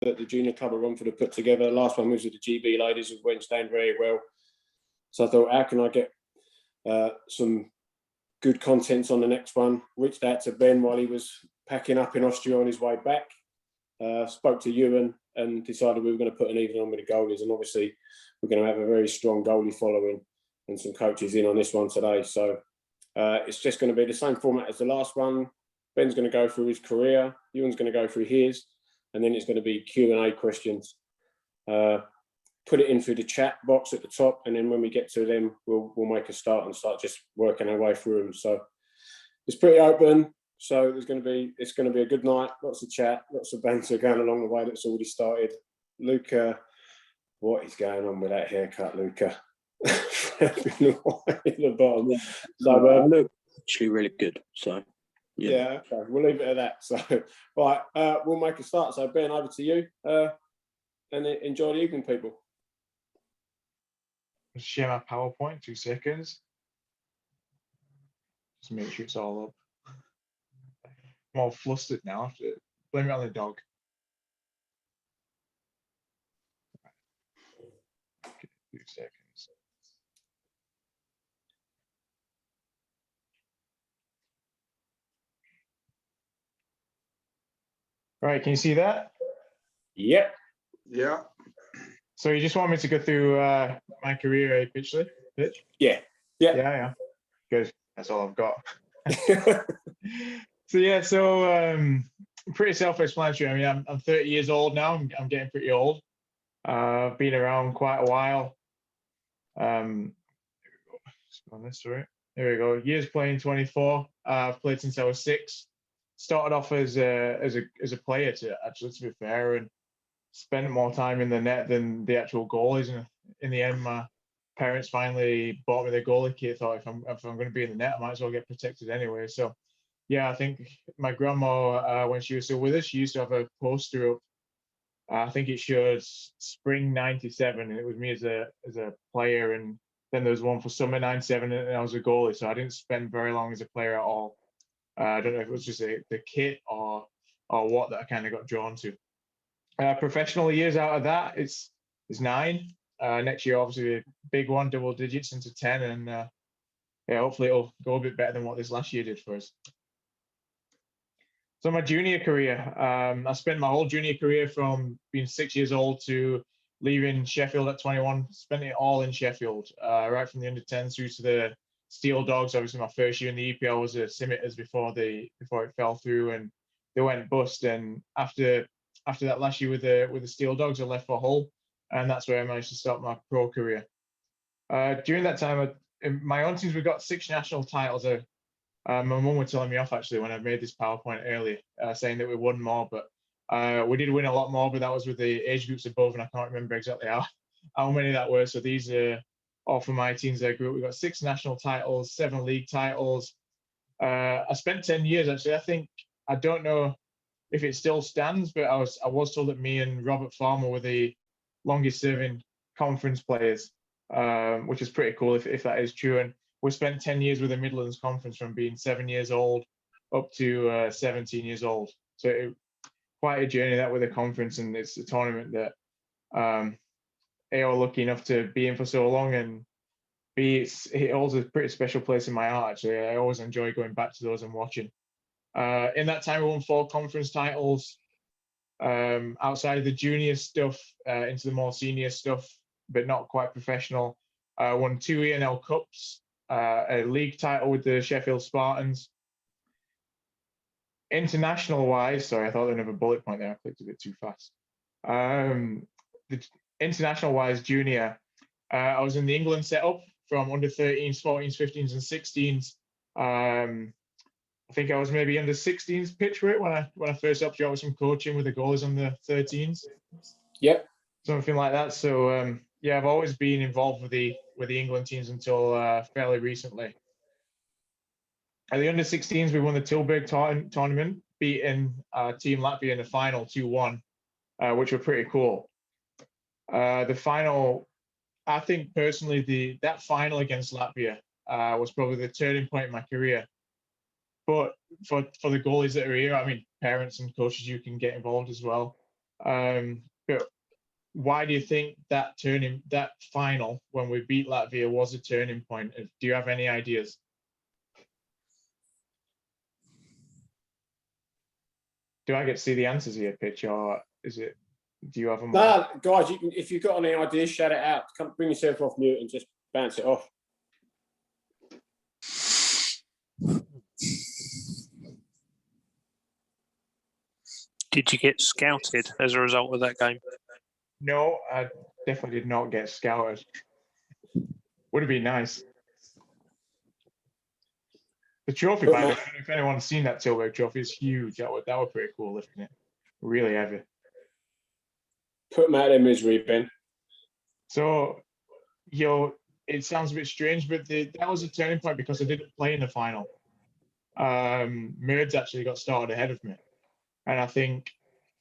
that the junior club of Romford have put together. The last one was with the GB ladies, who went down very well. So I thought, how can I get some good contents on the next one? Reached out to Ben while he was packing up in Austria on his way back. Spoke to Ewan and decided we were going to put an evening on with the goalies. And obviously, we're going to have a very strong goalie following and some coaches in on this one today. So it's just going to be the same format as the last one. Ben's going to go through his career. Ewan's going to go through his. And then it's going to be Q&A questions. Put it in through the chat box at the top. And then when we get to them, we'll make a start and start just working our way through them. So it's pretty open. So it's going to be a good night. Lots of chat, lots of banter going along the way that's already started. Luca, what is going on with that haircut, Luca? In the bottom. So look actually really good. So yeah, okay. We'll leave it at that. So right, we'll make a start. So Ben, over to you, and enjoy the evening, people. I'll share my PowerPoint. 2 seconds. Just make sure it's all up. I'm all flustered now. I have to blame it on the dog. Okay, 2 seconds. All right, can you see that? Yep. Yeah. So you just want me to go through my career, Pitch? Yeah. Yeah. Good. That's all I've got. So pretty self-explanatory. I mean, I'm 30 years old now. I'm getting pretty old. I've been around quite a while. On this, right? There we go. Years playing, 24. I've played since I was 6. Started off as a player, to be fair, and spent more time in the net than the actual goalies. And in the end, my parents finally bought me the goalie kit. Thought if I'm going to be in the net, I might as well get protected anyway. So yeah, I think my grandma, when she was still with us, she used to have a poster up. I think it showed spring '97, and it was me as a player. And then there was one for summer '97, and I was a goalie. So I didn't spend very long as a player at all. I don't know if it was just the kit or what that I kind of got drawn to. Professional years out of that, it's 9. Next year, obviously, a big one, double digits into 10, and yeah, hopefully it'll go a bit better than what this last year did for us. So my junior career, I spent my whole junior career from being 6 years old to leaving Sheffield at 21. Spent it all in Sheffield, right from the under 10s through to the Steel Dogs. Obviously, my first year in the EPL was the Scimitars before it fell through and they went bust. And after that last year with the Steel Dogs, I left for Hull, and that's where I managed to start my pro career. During that time, in my own teams, we got 6 national titles. My mum was telling me off actually when I made this PowerPoint earlier, saying that we won more, but we did win a lot more, but that was with the age groups above, and I can't remember exactly how many that were. So these are all for my teams that grew up. We got 6 national titles, 7 league titles. I spent 10 years actually. I don't know if it still stands, but I was told that me and Robert Farmer were the longest serving conference players, which is pretty cool if that is true. And we spent 10 years with the Midlands Conference from being 7 years old up to 17 years old. So quite a journey that with the conference, and it's a tournament that A, are lucky enough to be in for so long, and B, it holds a pretty special place in my heart actually. I always enjoy going back to those and watching. In that time, we won 4 conference titles. Outside of the junior stuff, into the more senior stuff, but not quite professional. Won 2 E&L Cups, a league title with the Sheffield Spartans. International wise, sorry, I thought there was another bullet point there. I clicked a bit too fast. The international wise, junior, I was in the England setup from under 13s, 14s, 15s, and 16s. I think I was maybe under 16s pitch for it when I first helped you out with some coaching with the goalies on the 13s. Yep. Something like that. So yeah, I've always been involved with the England teams until fairly recently. At the under 16s, we won the Tilburg tournament, beating Team Latvia in the final 2-1, which were pretty cool. The final, I think personally, that final against Latvia was probably the turning point in my career. But for the goalies that are here, I mean, parents and coaches, you can get involved as well. But why do you think that final when we beat Latvia was a turning point? Do you have any ideas? Do I get to see the answers here, Pitch, or is it? Do you have them? No, guys, if you've got any ideas, shout it out. Come, bring yourself off mute and just bounce it off. Did you get scouted as a result of that game? No, I definitely did not get scouted. Would have been nice. The trophy, by the way, if anyone's seen that Tilburg trophy, is huge. That was pretty cool lifting it. Really heavy. Put them out of their misery, Ben. So, it sounds a bit strange, but that was a turning point because I didn't play in the final. Merds actually got started ahead of me. And I think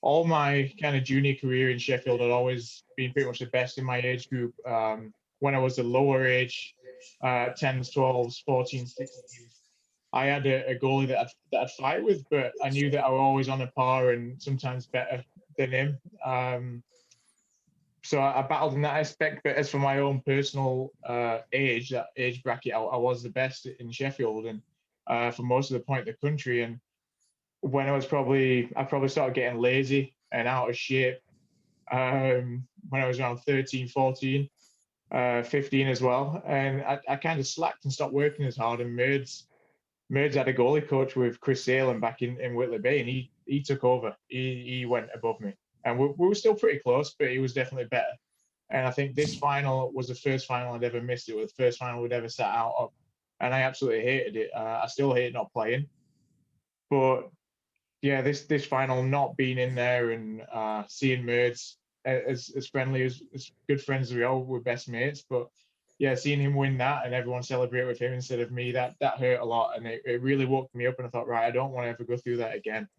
all my kind of junior career in Sheffield had always been pretty much the best in my age group. When I was the lower age, 10s, 12s, 14s, 16s, I had a goalie that I'd fight with, but I knew that I was always on a par and sometimes better than him. So I battled in that aspect. But as for my own personal that age bracket, I was the best in Sheffield and for most of the point in the country. And when I probably started getting lazy and out of shape when I was around 13, 14, 15 as well. And I kind of slacked and stopped working as hard. And Merds had a goalie coach with Chris Salem back in Whitley Bay, and he took over. He went above me. And we were still pretty close, but he was definitely better. And I think this final was the first final I'd ever missed. It was the first final we'd ever sat out of. And I absolutely hated it. I still hate not playing. But yeah, this final, not being in there and seeing Merds as friendly, as good friends as we all were, best mates. But yeah, seeing him win that and everyone celebrate with him instead of me, that hurt a lot. And it really woke me up. And I thought, right, I don't want to ever go through that again.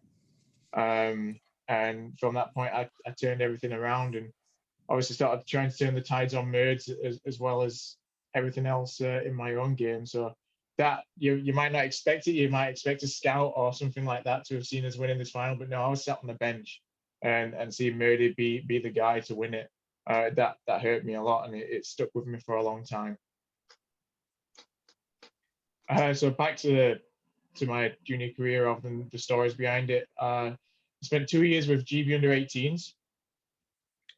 And from that point, I turned everything around and obviously started trying to turn the tides on Merds as well as everything else in my own game. So that you might not expect it. You might expect a scout or something like that to have seen us winning this final. But no, I was sat on the bench and seeing Merdy be the guy to win it. That hurt me a lot, and it stuck with me for a long time. So back to my junior career, rather than the stories behind it. I spent 2 years with GB under 18s,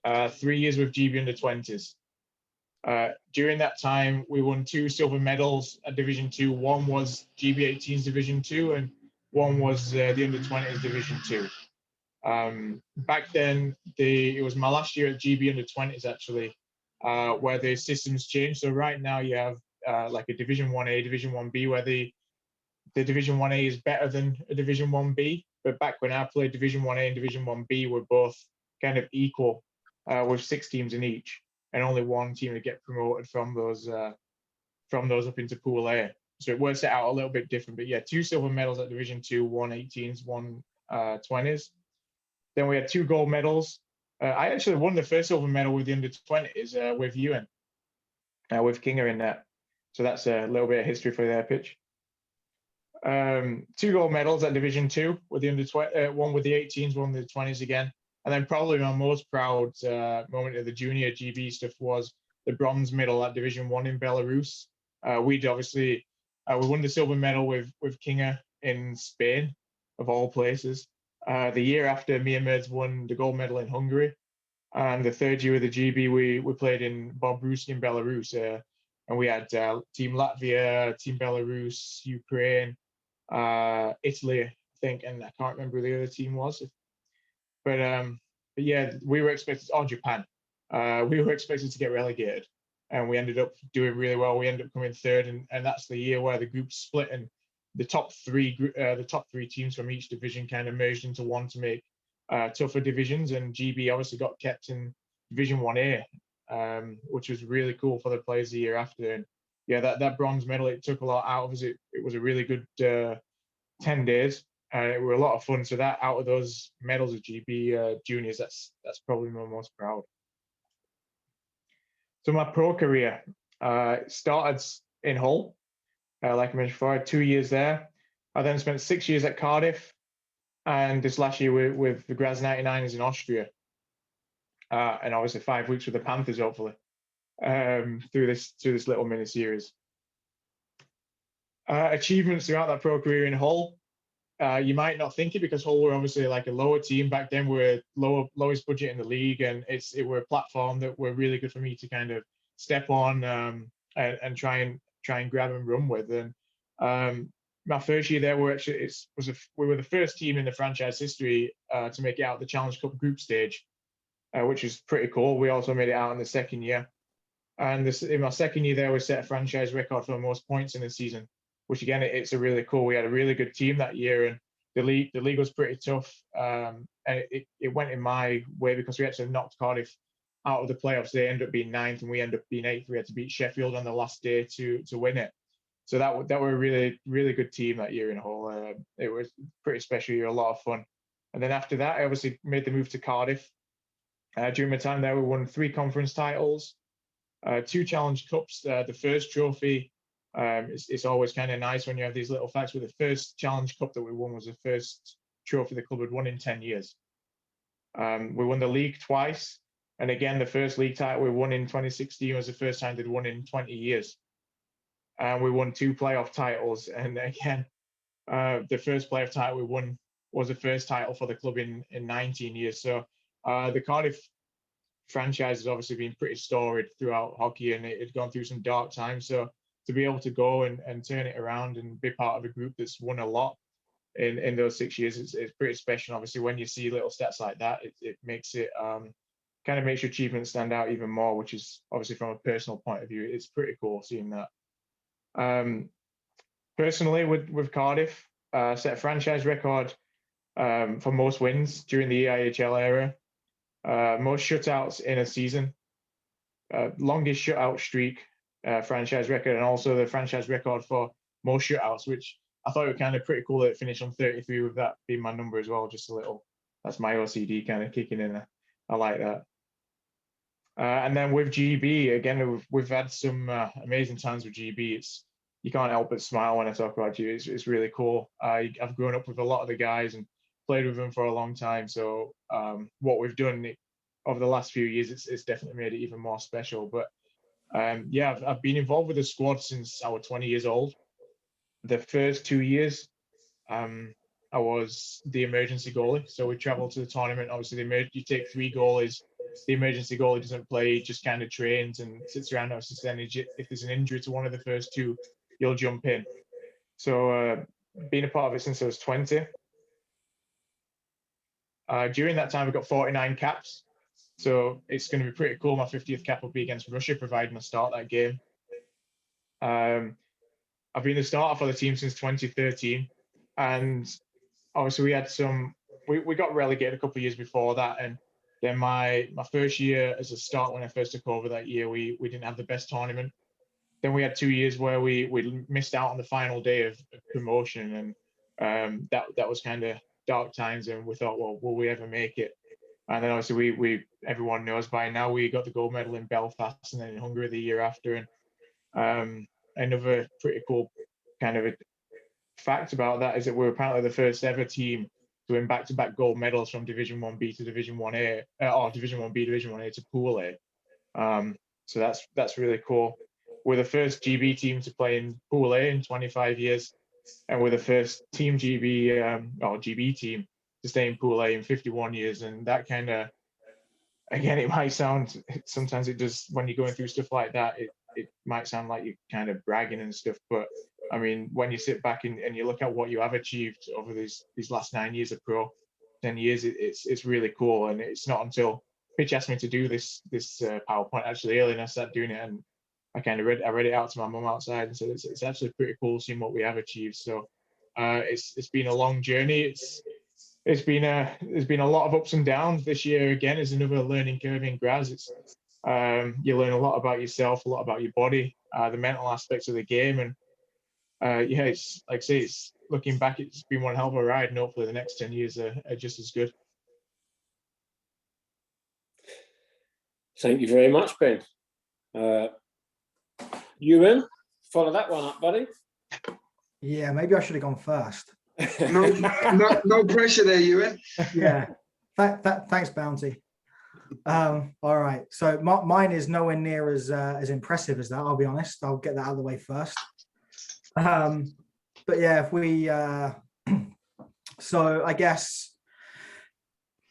3 years with GB under 20s. During that time, we won 2 silver medals at Division 2. One was GB 18s Division 2, and one was the under 20s Division 2. Back then, it was my last year at GB under 20s actually, where the systems changed. So right now you have like a Division 1A, Division 1B, where the Division 1A is better than a Division 1B. But back when I played, Division 1A and Division 1B were both kind of equal, with 6 teams in each, and only one team would get promoted from those up into Pool A. So it works it out a little bit different. But yeah, 2 silver medals at Division 2, 1 18s, 1 20s. Then we had 2 gold medals. I actually won the first silver medal with the under 20s with Ewan, with Kinger in that. So that's a little bit of history for their pitch. 2 gold medals at Division 2 with the under 20, one with the 18s, one with the 20s again. And then probably my most proud moment of the junior GB stuff was the bronze medal at Division 1 in Belarus. We'd obviously we won the silver medal with Kinger in Spain, of all places. The year after, me and Merds won the gold medal in Hungary. And the third year of the GB, we played in Bobrusk in Belarus. And we had Team Latvia, Team Belarus, Ukraine, Italy, I think, and I can't remember who the other team was. But yeah, we were expected, Japan. We were expected to get relegated, and we ended up doing really well. We ended up coming third, and that's the year where the group split, and the top three teams from each division kind of merged into one to make tougher divisions. And GB obviously got kept in Division 1A, which was really cool for the players the year after. And yeah, that bronze medal, it took a lot out of us. It was a really good 10 days. It were a lot of fun. So that out of those medals of GB juniors, that's probably my most proud. So my pro career started in Hull, like I mentioned before. I had 2 years there. I then spent 6 years at Cardiff, and this last year with the Graz 99ers in Austria. and obviously 5 weeks with the Panthers, hopefully, through this little mini series. Achievements throughout that pro career in Hull. You might not think it because Hull were obviously like a lower team back then. We're lowest budget in the league, and it were a platform that were really good for me to kind of step on and try and grab and run with. And my first year there, we were the first team in the franchise history to make it out the Challenge Cup group stage, which is pretty cool. We also made it out in the second year, and in my second year there, we set a franchise record for the most points in a season, which again, it's a really cool. We had a really good team that year, and the league was pretty tough. And it went in my way because we actually knocked Cardiff out of the playoffs. They ended up being 9th, and we ended up being 8th. We had to beat Sheffield on the last day to win it. So that were a really, really good team that year in Hull. It was pretty special year, a lot of fun. And then after that, I obviously made the move to Cardiff. During my time there, we won 3 conference titles, 2 Challenge Cups. The first trophy, it's always kind of nice when you have these little facts. But the first Challenge Cup that we won was the first trophy the club had won in 10 years. We won the league twice. And again, the first league title we won in 2016 was the first time they'd won in 20 years. And we won 2 playoff titles. And again, the first playoff title we won was the first title for the club in 19 years. So the Cardiff franchise has obviously been pretty storied throughout hockey, and it had gone through some dark times. So to be able to go and turn it around and be part of a group that's won a lot in those 6 years, it's pretty special. Obviously, when you see little stats like that, it makes it kind of makes your achievement stand out even more, which is obviously from a personal point of view, it's pretty cool seeing that. Personally, with Cardiff, set a franchise record for most wins during the EIHL era, most shutouts in a season, longest shutout streak, franchise record, and also the franchise record for most shutouts, which I thought it was kind of pretty cool that it finished on 33, with that being my number as well. Just a little, that's my OCD kind of kicking in. I like that. And then with GB, again, we've had some amazing times with GB. You can't help but smile when I talk about GB. It's really cool. I've grown up with a lot of the guys and played with them for a long time. So what we've done over the last few years, it's definitely made it even more special. But yeah, I've been involved with the squad since I was 20 years old. The first 2 years, I was the emergency goalie. So we traveled to the tournament. Obviously, you take 3 goalies. The emergency goalie doesn't play, just kind of trains and sits around. If there's an injury to one of the first 2, you'll jump in. So being a part of it since I was 20. During that time, I got 49 caps. So it's going to be pretty cool. My 50th cap will be against Russia, providing I start that game. I've been the starter for the team since 2013. And obviously we got relegated a couple of years before that. And then my first year as a start, when I first took over that year, we didn't have the best tournament. Then we had 2 years where we missed out on the final day of promotion, and that was kind of dark times. And we thought, well, will we ever make it? And then obviously everyone knows by now we got the gold medal in Belfast and then in Hungary the year after. And another pretty cool kind of a fact about that is that we're apparently the first ever team to win back-to-back gold medals from Division 1B to Division 1A, or Division 1B, Division 1A to Pool A. So that's really cool. We're the first GB team to play in Pool A in 25 years, and we're the first Team GB or GB team to stay in Pool A in 51 years. And that kind of, again, it might sound, sometimes it does, when you're going through stuff like that, it might sound like you're kind of bragging and stuff, but I mean, when you sit back and you look at what you have achieved over these last 9 years of pro, 10 years, it's really cool. And it's not until Pitch asked me to do this PowerPoint actually earlier, and I started doing it, and I kind of read it out to my mum outside and said it's actually pretty cool seeing what we have achieved. So it's been a long journey. There's been a lot of ups and downs. This year again is another learning curve in Graz. You learn a lot about yourself, a lot about your body, the mental aspects of the game, and yeah, it's like I say, it's looking back, it's been one hell of a ride, and hopefully the next 10 years are just as good. Thank you very much, Ben. Ewan, follow that one up, buddy. Yeah, maybe I should have gone first. No pressure there, Ewan. Yeah. Thanks, Bounty. All right. So mine is nowhere near as impressive as that. I'll be honest. I'll get that out of the way first. But yeah, if we so I guess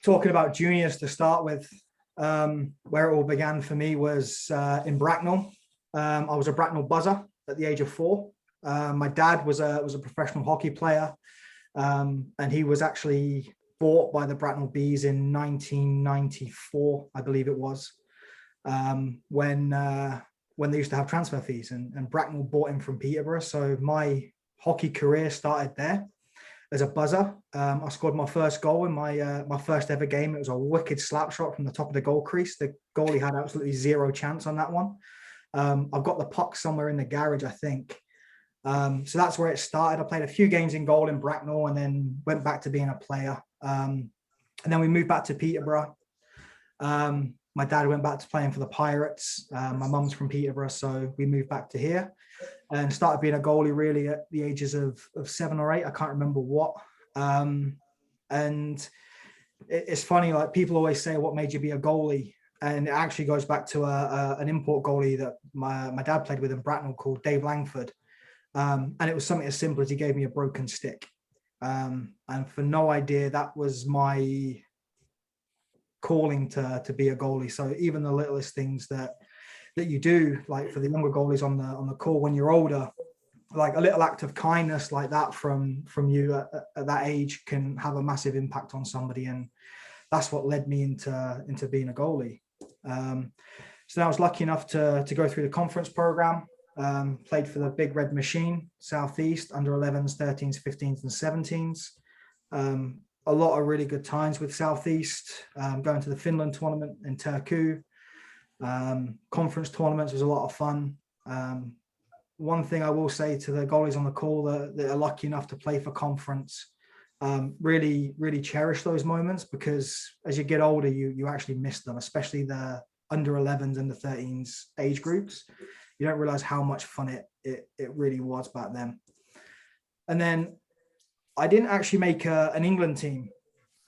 talking about juniors to start with, where it all began for me was in Bracknell. I was a Bracknell buzzer at the age of 4. My dad was a professional hockey player, and he was actually bought by the Bracknell Bees in 1994, I believe it was, when they used to have transfer fees, and Bracknell bought him from Peterborough. So my hockey career started there as a buzzer. I scored my first goal in my first ever game. It was a wicked slap shot from the top of the goal crease. The goalie had absolutely zero chance on that one. I've got the puck somewhere in the garage, I think. So that's where it started. I played a few games in goal in Bracknell and then went back to being a player. And then we moved back to Peterborough. My dad went back to playing for the Pirates. My mum's from Peterborough, so we moved back to here and started being a goalie really at the ages of 7 or 8. I can't remember what. And it's funny, like people always say, what made you be a goalie? And it actually goes back to an import goalie that my dad played with in Bracknell called Dave Langford. And it was something as simple as he gave me a broken stick. And for no idea, that was my calling to be a goalie. So even the littlest things that you do, like for the younger goalies on the call when you're older, like a little act of kindness like that from you at that age can have a massive impact on somebody. And that's what led me into being a goalie. So I was lucky enough to go through the conference program. Played for the Big Red Machine, Southeast, under 11s, 13s, 15s, and 17s. A lot of really good times with Southeast, going to the Finland tournament in Turku. Conference tournaments was a lot of fun. One thing I will say to the goalies on the call that are lucky enough to play for conference, really, really cherish those moments, because as you get older, you actually miss them, especially the under 11s and the 13s age groups. You don't realize how much fun it really was back then. And then I didn't actually make an England team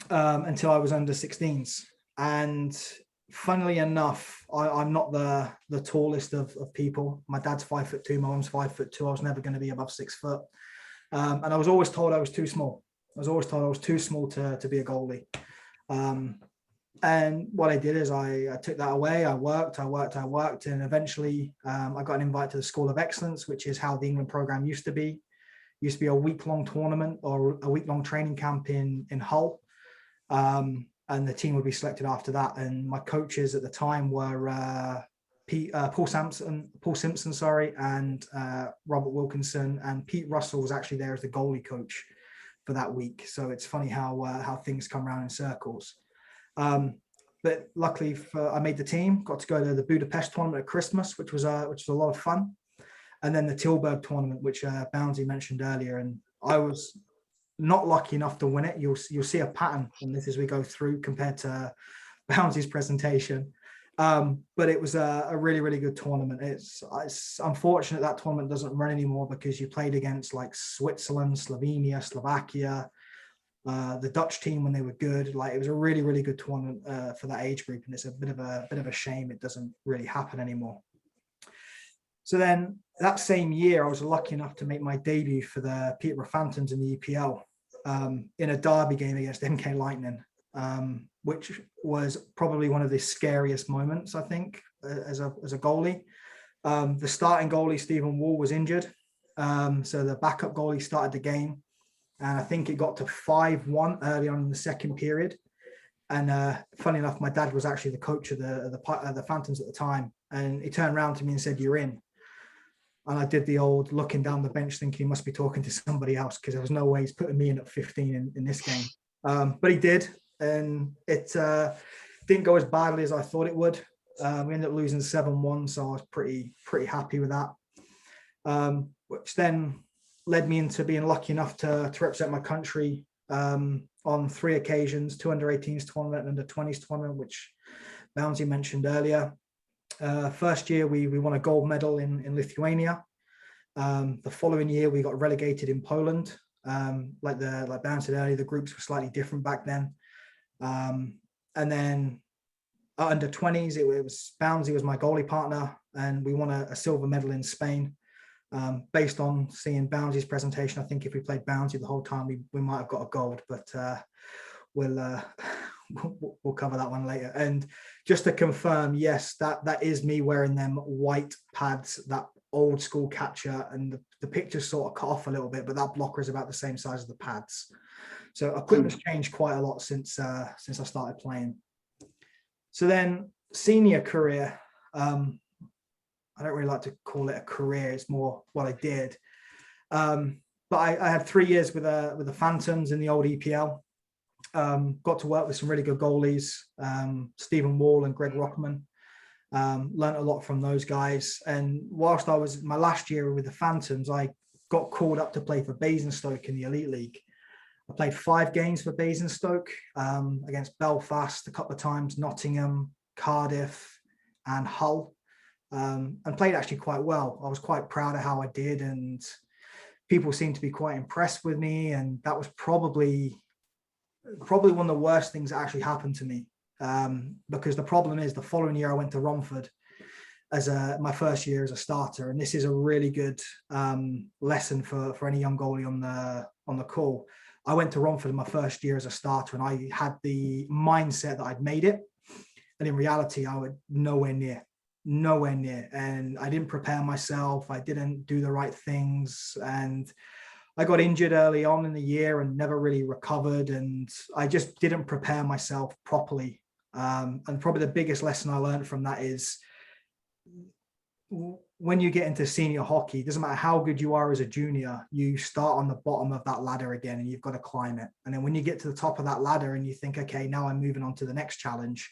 until I was under 16s. And funnily enough, I'm not the tallest of people. My dad's 5'2", my mom's 5'2". I was never going to be above 6 foot. And I was always told I was too small. I was always told I was too small to be a goalie. And what I did is I took that away. I worked, and eventually I got an invite to the School of Excellence, which is how the England program used to be. It used to be a week-long tournament or a week-long training camp in Hull, and the team would be selected after that. And my coaches at the time were Paul Simpson, and Robert Wilkinson, and Pete Russell was actually there as the goalie coach for that week. So it's funny how things come around in circles. But luckily I made the team, got to go to the Budapest tournament at Christmas, which was a lot of fun. And then the Tilburg tournament, which Bownsy mentioned earlier. And I was not lucky enough to win it. You'll see a pattern in this as we go through compared to Bounsy's presentation. But it was a really, really good tournament. It's unfortunate that tournament doesn't run anymore, because you played against like Switzerland, Slovenia, Slovakia, the Dutch team when they were good. Like, it was a really, really good tournament for that age group, and it's a bit of a shame it doesn't really happen anymore. So then that same year, I was lucky enough to make my debut for the Peterborough Phantoms in the EPL in a derby game against MK Lightning, which was probably one of the scariest moments, I think, as a goalie. The starting goalie, Stephen Wall, was injured, so the backup goalie started the game. And I think it got to 5-1 early on in the second period. And funny enough, my dad was actually the coach of the Phantoms at the time. And he turned around to me and said, "You're in." And I did the old looking down the bench thinking he must be talking to somebody else, because there was no way he's putting me in at 15 in this game. But he did. And it didn't go as badly as I thought it would. We ended up losing 7-1. So I was pretty happy with that. Which then led me into being lucky enough to represent my country on 3 occasions: 2 under-18s tournament and under-20s tournament, which Bownsy mentioned earlier. First year, we won a gold medal in Lithuania. The following year, we got relegated in Poland. Like Bownsy said earlier, the groups were slightly different back then. And then under 20s, it was Bowns, he was my goalie partner, and we won a silver medal in Spain. Based on seeing Bounsy's presentation, I think if we played Bownsy the whole time, we might have got a gold, but we'll cover that one later. And just to confirm, yes, that is me wearing them white pads, that old school catcher, and the pictures sort of cut off a little bit, but that blocker is about the same size as the pads. So equipment's changed quite a lot since I started playing. So then senior career, I don't really like to call it a career. It's more what I did. But I had 3 years with the Phantoms in the old EPL. Got to work with some really good goalies, Stephen Wall and Greg Rockman. Learned a lot from those guys. And whilst I was my last year with the Phantoms, I got called up to play for Basingstoke in the Elite League. I played 5 games for Basingstoke, against Belfast a couple of times, Nottingham, Cardiff, and Hull. And played actually quite well. I was quite proud of how I did, and people seemed to be quite impressed with me. And that was probably one of the worst things that actually happened to me, because the problem is the following year I went to Romford as my first year as a starter, and this is a really good lesson for any young goalie on the call. I went to Romford in my first year as a starter, and I had the mindset that I'd made it, and in reality I would nowhere near, and I didn't prepare myself. I didn't do the right things, and I got injured early on in the year and never really recovered, and I just didn't prepare myself properly. And probably the biggest lesson I learned from that is when you get into senior hockey, it doesn't matter how good you are as a junior, you start on the bottom of that ladder again, and you've got to climb it. And then when you get to the top of that ladder and you think, okay, now I'm moving on to the next challenge,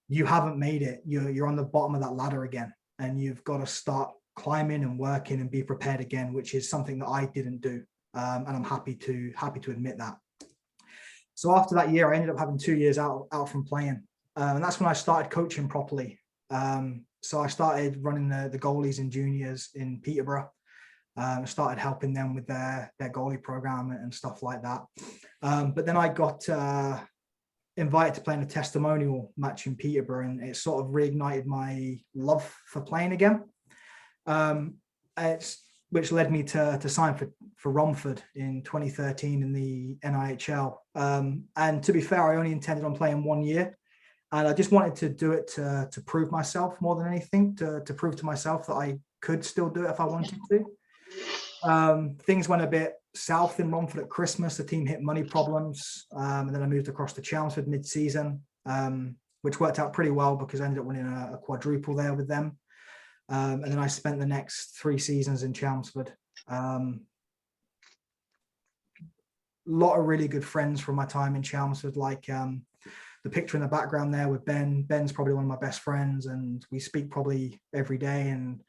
you haven't made it. You're on the bottom of that ladder again, and you've got to start climbing and working and be prepared again, which is something that I didn't do. And I'm happy to admit that. So after that year, I ended up having 2 years out from playing. And that's when I started coaching properly. So I started running the goalies and juniors in Peterborough. Started helping them with their goalie program and stuff like that. But then I got invited to play in a testimonial match in Peterborough, and it sort of reignited my love for playing again. Which led me to sign for Romford in 2013 in the NIHL. And to be fair, I only intended on playing 1 year. And I just wanted to do it to prove myself more than anything, to prove to myself that I could still do it if I wanted to. Things went a bit south in Romford at Christmas. The team hit money problems. And then I moved across to Chelmsford mid-season, which worked out pretty well because I ended up winning a quadruple there with them. And then I spent the next 3 seasons in Chelmsford. Lot of really good friends from my time in Chelmsford, like the picture in the background there with Ben. Ben's probably one of my best friends, and we speak probably every day, and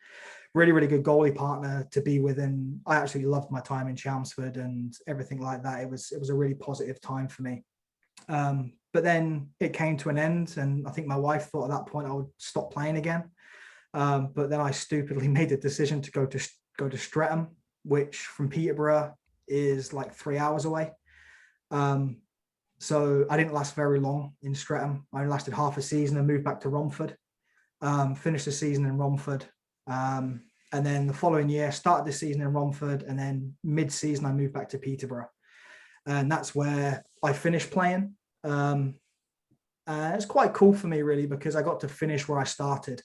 really, really good goalie partner to be with. And I absolutely loved my time in Chelmsford and everything like that. It was a really positive time for me. But then it came to an end, and I think my wife thought at that point I would stop playing again. But then I stupidly made the decision to go to Streatham, which from Peterborough is like 3 hours away. So I didn't last very long in Streatham. I lasted half a season and moved back to Romford. Finished the season in Romford. And then the following year, started the season in Romford, and then mid-season I moved back to Peterborough. And that's where I finished playing. It's quite cool for me, really, because I got to finish where I started.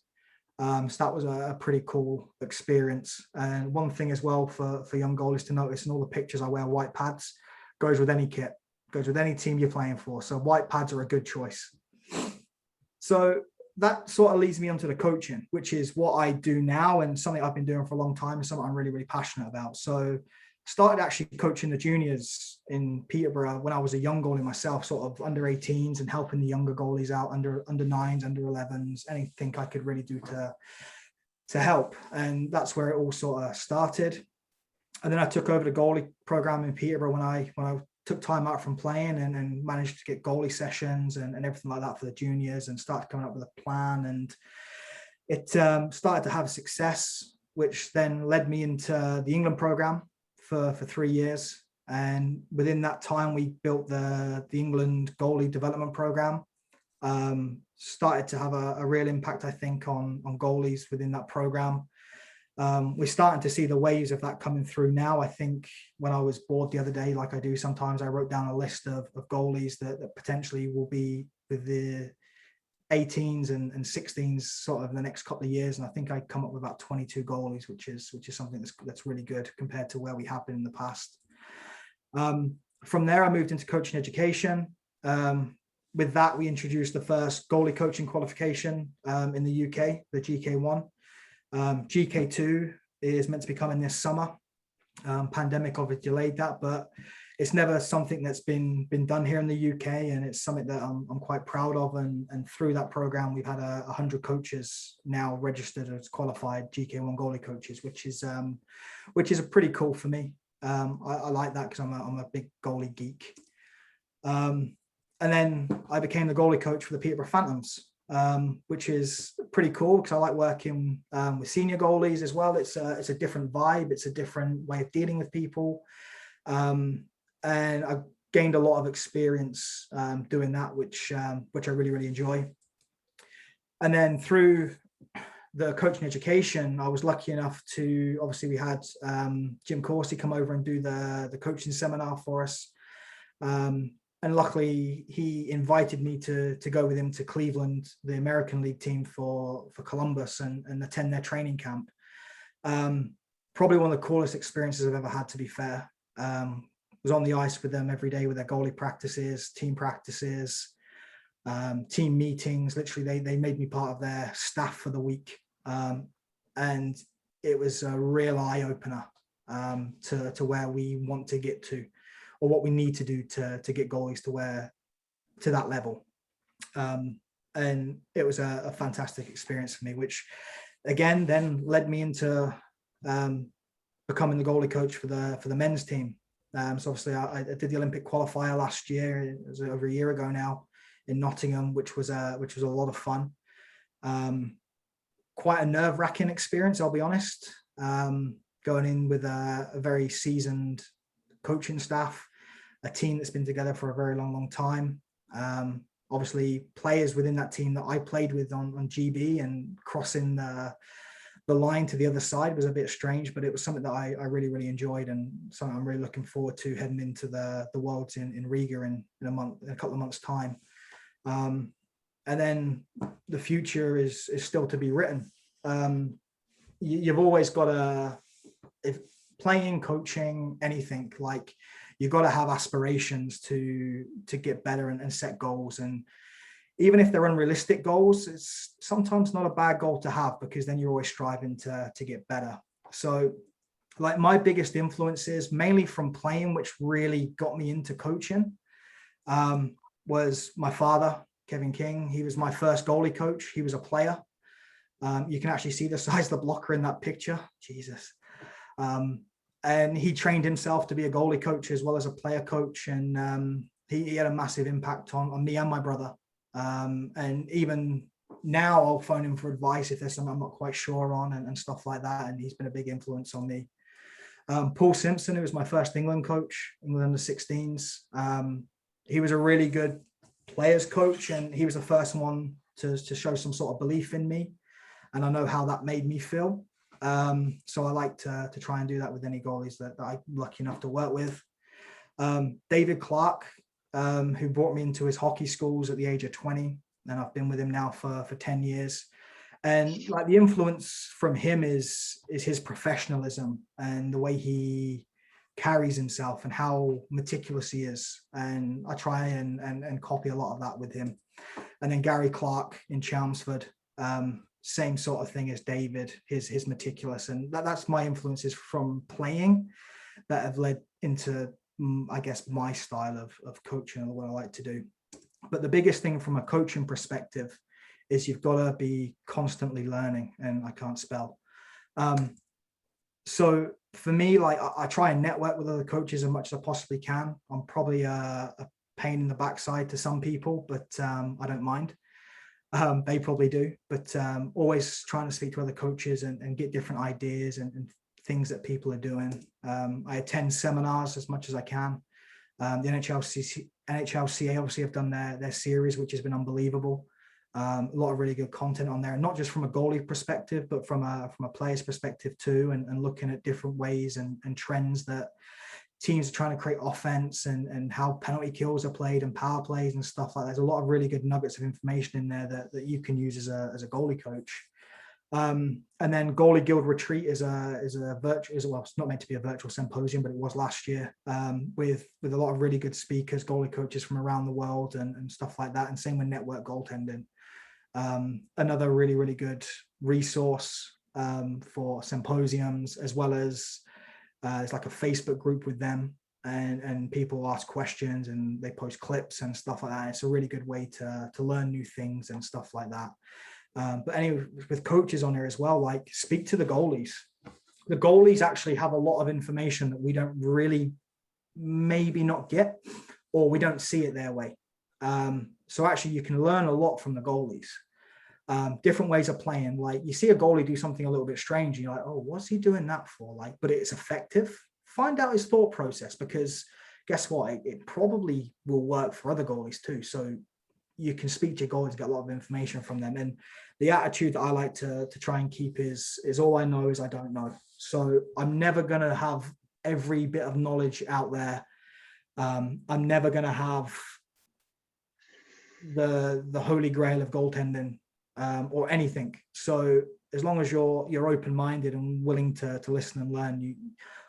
So that was a pretty cool experience. And one thing as well for young goalies to notice, in all the pictures I wear white pads, goes with any kit, goes with any team you're playing for. So white pads are a good choice. So that sort of leads me onto the coaching, which is what I do now and something I've been doing for a long time and something I'm really, really passionate about. So started actually coaching the juniors in Peterborough when I was a young goalie myself, sort of under 18s, and helping the younger goalies out, under 9s, under 11s, anything I could really do to help. And that's where it all sort of started. And then I took over the goalie program in Peterborough when I took time out from playing and managed to get goalie sessions and everything like that for the juniors, and started coming up with a plan. And it started to have success, which then led me into the England program for 3 years. And within that time, we built the England goalie development program. started to have a real impact, I think, on goalies within that program. We're starting to see the waves of that coming through now. I think when I was bored the other day, like I do sometimes, I wrote down a list of goalies that potentially will be with the 18s and 16s sort of in the next couple of years. And I think I come up with about 22 goalies, which is something that's really good compared to where we have been in the past. From there, I moved into coaching education. With that, we introduced the first goalie coaching qualification in the UK, the GK1. GK2 is meant to be coming this summer. Pandemic obviously delayed that, but it's never something that's been done here in the UK, and it's something that I'm quite proud of. And through that program, we've had 100 coaches now registered as qualified GK1 goalie coaches, which is a pretty cool for me. I like that because I'm a big goalie geek. And then I became the goalie coach for the Peterborough Phantoms, which is pretty cool because I like working with senior goalies as well. It's a different vibe. It's a different way of dealing with people. And I gained a lot of experience doing that, which I really, really enjoy. And then through the coaching education, I was lucky enough to, obviously we had Jim Coursey come over and do the coaching seminar for us. And luckily, he invited me to go with him to Cleveland, the American League team for Columbus, and attend their training camp. Probably one of the coolest experiences I've ever had, to be fair. Was on the ice with them every day with their goalie practices, team practices, team meetings. Literally, they made me part of their staff for the week. And it was a real eye-opener to where we want to get to, or what we need to do to get goalies to that level. And it was a fantastic experience for me, which again then led me into becoming the goalie coach for the men's team. So obviously I did the Olympic qualifier last year. It was over a year ago now in Nottingham, which was a lot of fun. Quite a nerve-wracking experience, I'll be honest. Going in with a very seasoned coaching staff, a team that's been together for a very long time. Obviously players within that team that I played with on GB, and crossing the line to the other side was a bit strange, but it was something that I really, really enjoyed, and something I'm really looking forward to heading into the Worlds in Riga in a couple of months' time. And then the future is still to be written. You've always got if playing, coaching, anything, like you've got to have aspirations to get better and set goals. And even if they're unrealistic goals, it's sometimes not a bad goal to have, because then you're always striving to get better. So like my biggest influences, mainly from playing, which really got me into coaching, was my father, Kevin King. He was my first goalie coach. He was a player. You can actually see the size of the blocker in that picture. Jesus. And he trained himself to be a goalie coach as well as a player coach. And he had a massive impact on me and my brother. And even now I'll phone him for advice if there's something I'm not quite sure on and stuff like that. And he's been a big influence on me. Paul Simpson, who was my first England coach, England under 16s. He was a really good players coach, and he was the first one to show some sort of belief in me. And I know how that made me feel. So I like to try and do that with any goalies that I'm lucky enough to work with. David Clarke, who brought me into his hockey schools at the age of 20, and I've been with him now for 10 years. And like the influence from him is his professionalism and the way he carries himself and how meticulous he is. And I try and copy a lot of that with him. And then Gary Clarke in Chelmsford, same sort of thing as David, his meticulous. And that's my influences from playing that have led into, I guess, my style of coaching and what I like to do. But the biggest thing from a coaching perspective is you've got to be constantly learning, and I can't spell. So for me, like I try and network with other coaches as much as I possibly can. I'm probably a pain in the backside to some people, but I don't mind. They probably do, but always trying to speak to other coaches and get different ideas and things that people are doing. I attend seminars as much as I can. The NHLCA obviously have done their series, which has been unbelievable. A lot of really good content on there, and not just from a goalie perspective, but from a player's perspective too, and looking at different ways and trends that teams are trying to create offense, and how penalty kills are played and power plays and stuff like that. There's a lot of really good nuggets of information in there that you can use as a goalie coach. And then Goalie Guild Retreat is a virtual, well, it's not meant to be a virtual symposium, but it was last year, with a lot of really good speakers, goalie coaches from around the world and stuff like that. And same with Network Goaltending. Another really, really good resource for symposiums, as well as it's like a Facebook group with them, and people ask questions and they post clips and stuff like that. It's a really good way to learn new things and stuff like that. But anyway, with coaches on here as well, like, speak to the goalies. The goalies actually have a lot of information that we don't really maybe not get, or we don't see it their way. So actually you can learn a lot from the goalies. Different ways of playing. Like, you see a goalie do something a little bit strange, and you're like, oh, what's he doing that for? Like, but it's effective. Find out his thought process, because guess what? It probably will work for other goalies too. So you can speak to your goalies, get a lot of information from them. And the attitude that I like to try and keep is all I know is I don't know. So I'm never going to have every bit of knowledge out there. I'm never going to have the holy grail of goaltending, or anything. So as long as you're open-minded and willing to listen and learn,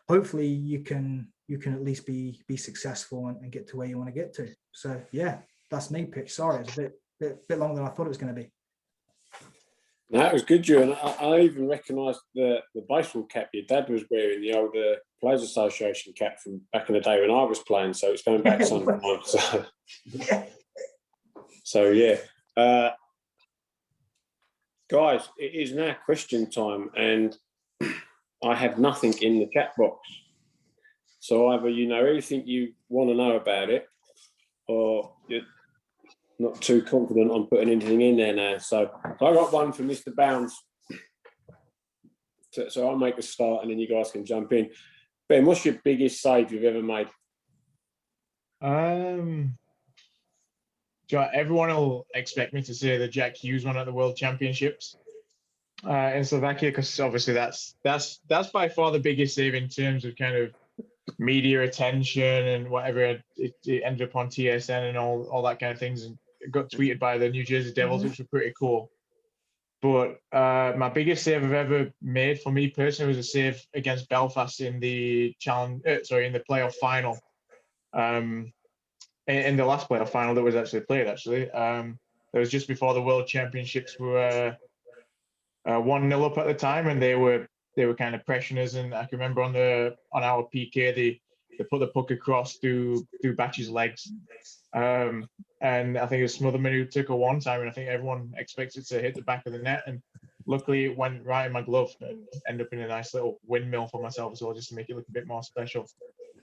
hopefully you can at least be successful and get to where you want to get to. So yeah, that's me, Pitch. Sorry, it's a bit longer than I thought it was going to be. No, it was good, Ewan. I even recognised the baseball cap your dad was wearing, the old Players Association cap from back in the day when I was playing. So it's going back some time. So yeah. Guys, it is now question time, and I have nothing in the chat box. So either you know everything you want to know about it, or you're not too confident on putting anything in there now. So I got one from Mr. Bowns. So I'll make a start, and then you guys can jump in. Ben, what's your biggest save you've ever made? Everyone will expect me to say the Jack Hughes one at the World Championships in Slovakia, because obviously that's by far the biggest save in terms of kind of media attention and whatever. It ended up on TSN and all that kind of things, and it got tweeted by the New Jersey Devils, which were pretty cool. But my biggest save I've ever made for me personally was a save against Belfast in the in the playoff final. In the last playoff final that was actually played, it was just before the World Championships were 1-0 up at the time, and they were kind of pressuring us. And I can remember on our PK, they put the puck across through Batch's legs, and I think it was Smotherman who took a one-timer, and I think everyone expected to hit the back of the net, and luckily it went right in my glove and ended up in a nice little windmill for myself as well, just to make it look a bit more special.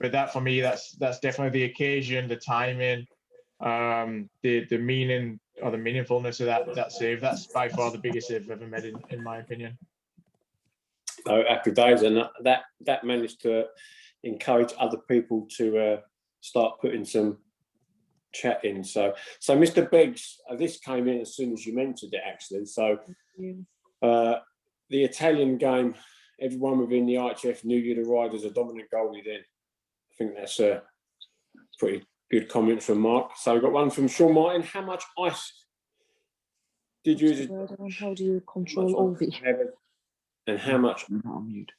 But that, for me, that's definitely the occasion, the timing, the meaning or the meaningfulness of that save. That's by far the biggest save I've ever made, in my opinion. Oh, happy days, and that managed to encourage other people to start putting some chat in. So Mr. Beggs, this came in as soon as you mentioned it, actually. So the Italian game, everyone within the IHF knew you'd arrived as a dominant goalie then. I think that's a pretty good comment from Mark. So we've got one from Sean Martin. How much ice did you use? How do you control all the... And how much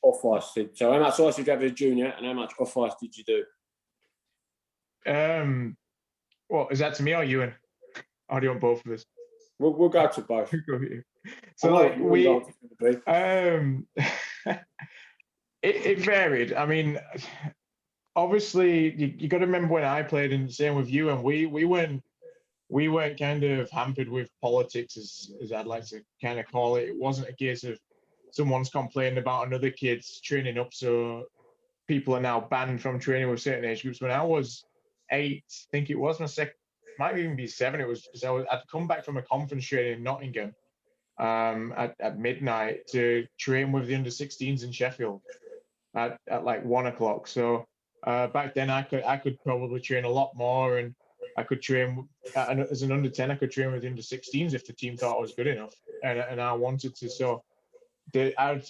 off ice did? So how much ice did you have as a junior, and how much off ice did you do? Well, is that to me or Ewan? Or do you want both of us? We'll go to both. So like it varied. I mean, obviously you got to remember when I played, and same with you, and we weren't kind of hampered with politics, as I'd like to kind of call it. It wasn't a case of someone's complaining about another kid's training up, so people are now banned from training with certain age groups. When I was 8, I think it was my second, might even be 7. It was because I'd come back from a conference training in Nottingham at midnight to train with the under-16s in Sheffield at like 1 o'clock. So back then I could probably train a lot more, and I could train as an under 10. I could train with under 16s if the team thought I was good enough, and I wanted to. So I'd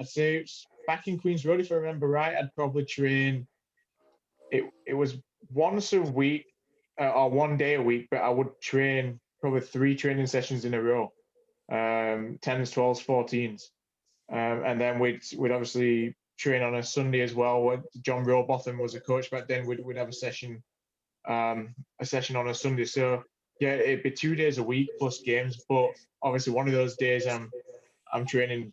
say back in Queens Road, if I remember right, I'd probably train. It was once a week or one day a week, but I would train probably 3 training sessions in a row, 10s, 12s, 14s, and then we'd obviously train on a Sunday as well. John Rowbotham was a coach back then. We'd have a session on a Sunday. So yeah, it'd be 2 days a week plus games. But obviously, one of those days I'm training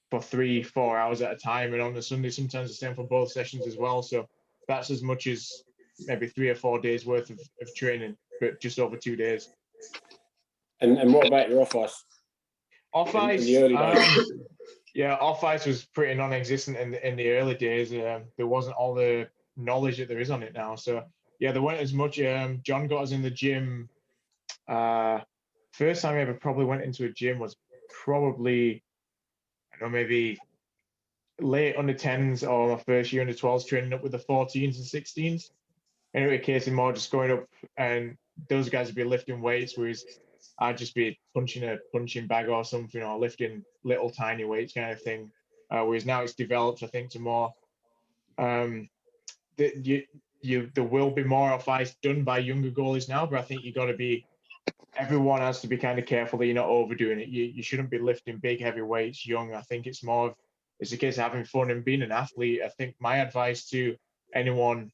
for 3-4 hours at a time, and on the Sunday sometimes the same for both sessions as well. So that's as much as maybe 3 or 4 days worth of training, but just over 2 days. And what about your off ice? Off In ice, the early days? yeah, off ice was pretty non-existent in the early days. There wasn't all the knowledge that there is on it now. So yeah, there weren't as much. John got us in the gym. First time I ever probably went into a gym was probably, I don't know, maybe late under 10s or my first year under 12s, training up with the 14s and 16s. Anyway, Casey more just going up, and those guys would be lifting weights, whereas I'd just be punching a punching bag or something, or lifting little tiny weights kind of thing. Whereas now it's developed, I think, to more. There will be more off ice done by younger goalies now, but I think everyone has to be kind of careful that you're not overdoing it. You shouldn't be lifting big heavy weights young. I think it's a case of having fun and being an athlete. I think my advice to anyone,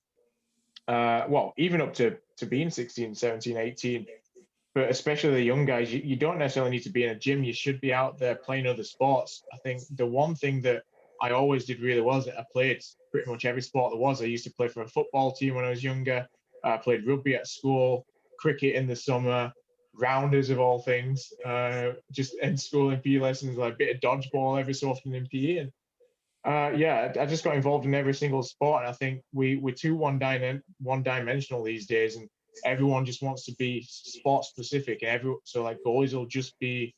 even up to being 16, 17, 18, but especially the young guys, you don't necessarily need to be in a gym. You should be out there playing other sports. I think the one thing that I always did really well is that I played pretty much every sport there was. I used to play for a football team when I was younger. I played rugby at school, cricket in the summer, rounders of all things, just in school and PE lessons, like a bit of dodgeball every so often in PE. And I just got involved in every single sport. And I think we're too one-dimensional these days, and everyone just wants to be sport specific. And so like goalies will just be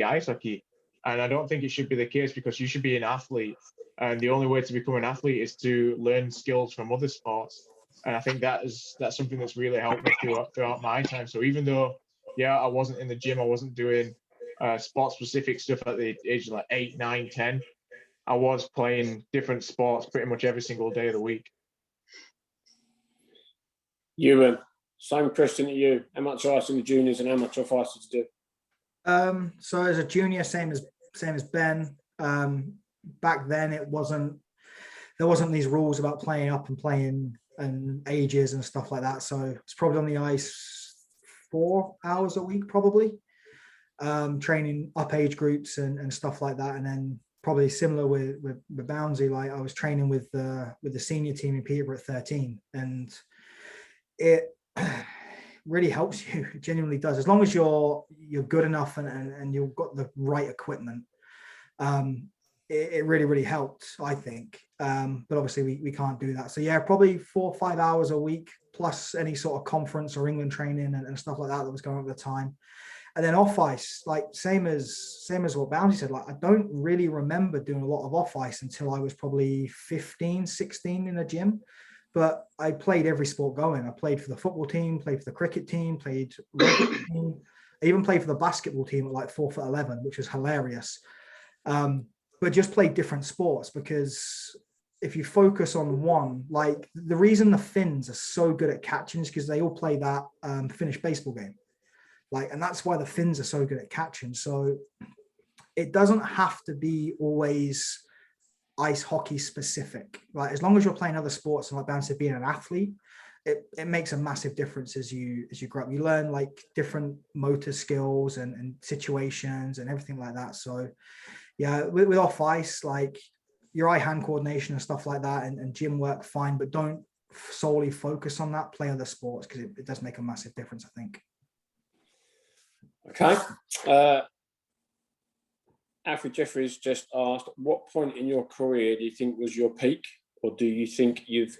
ice hockey. And I don't think it should be the case, because you should be an athlete. And the only way to become an athlete is to learn skills from other sports. And I think that's something that's really helped me throughout my time. So even though, I wasn't in the gym, I wasn't doing sport specific stuff at the age of like 8, 9, 10. I was playing different sports pretty much every single day of the week. Ewan, same question to you. How much ice in the juniors and how much off ice did you do? So as a junior, same as Ben. Back then, there wasn't these rules about playing up and playing and ages and stuff like that. So it's probably on the ice 4 hours a week, probably, training up age groups and stuff like that. And then probably similar with Bownsy, like I was training with the senior team in Peterborough at 13, and it really helps you. It genuinely does, as long as you're good enough and you've got the right equipment. It really, really helped, I think. But obviously we can't do that. So yeah, probably 4 or 5 hours a week, plus any sort of conference or England training and stuff like that was going on at the time. And then off ice, like same as what Bounty said, like I don't really remember doing a lot of off ice until I was probably 15, 16 in a gym. But I played every sport going. I played for the football team, played for the cricket team, played rugby team. I even played for the basketball team at like 4'11", which was hilarious. But just played different sports, because if you focus on one, like the reason the Finns are so good at catching is because they all play that Finnish baseball game. Like, and that's why the Finns are so good at catching. So it doesn't have to be always ice hockey specific. Like, as long as you're playing other sports, and like Bounce said, being an athlete, it makes a massive difference as you grow up. You learn like different motor skills and situations and everything like that. So yeah, with off ice, like your eye-hand coordination and stuff like that, and gym work, fine, but don't solely focus on that. Play other sports, because it does make a massive difference, I think. Okay. Alfred Jeffries just asked, what point in your career do you think was your peak, or do you think you've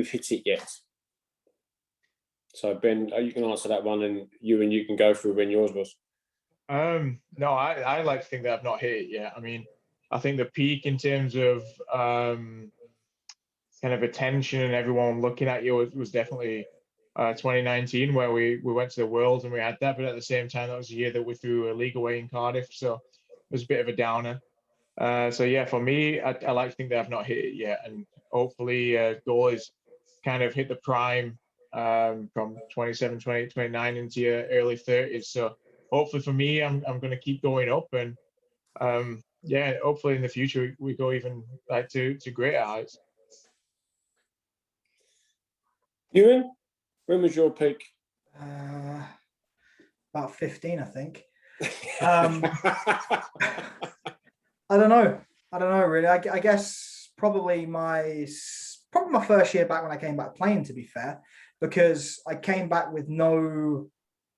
hit it yet? So Ben, you can answer that one, and you can go through when yours was. No, I like to think that I've not hit it yet. I mean, I think the peak in terms of kind of attention and everyone looking at you was definitely 2019, where we went to the Worlds and we had that, but at the same time, that was the year that we threw a league away in Cardiff, so it was a bit of a downer. So yeah, for me, I like to think that I've not hit it yet, and hopefully goalies kind of hit the prime from 27, 28, 29 into your early 30s. So hopefully for me, I'm going to keep going up, and yeah, hopefully in the future we go even like to greater heights. Ewan, when was your peak? About 15, I think. I don't know really. I guess probably my first year back when I came back playing, to be fair, because I came back with no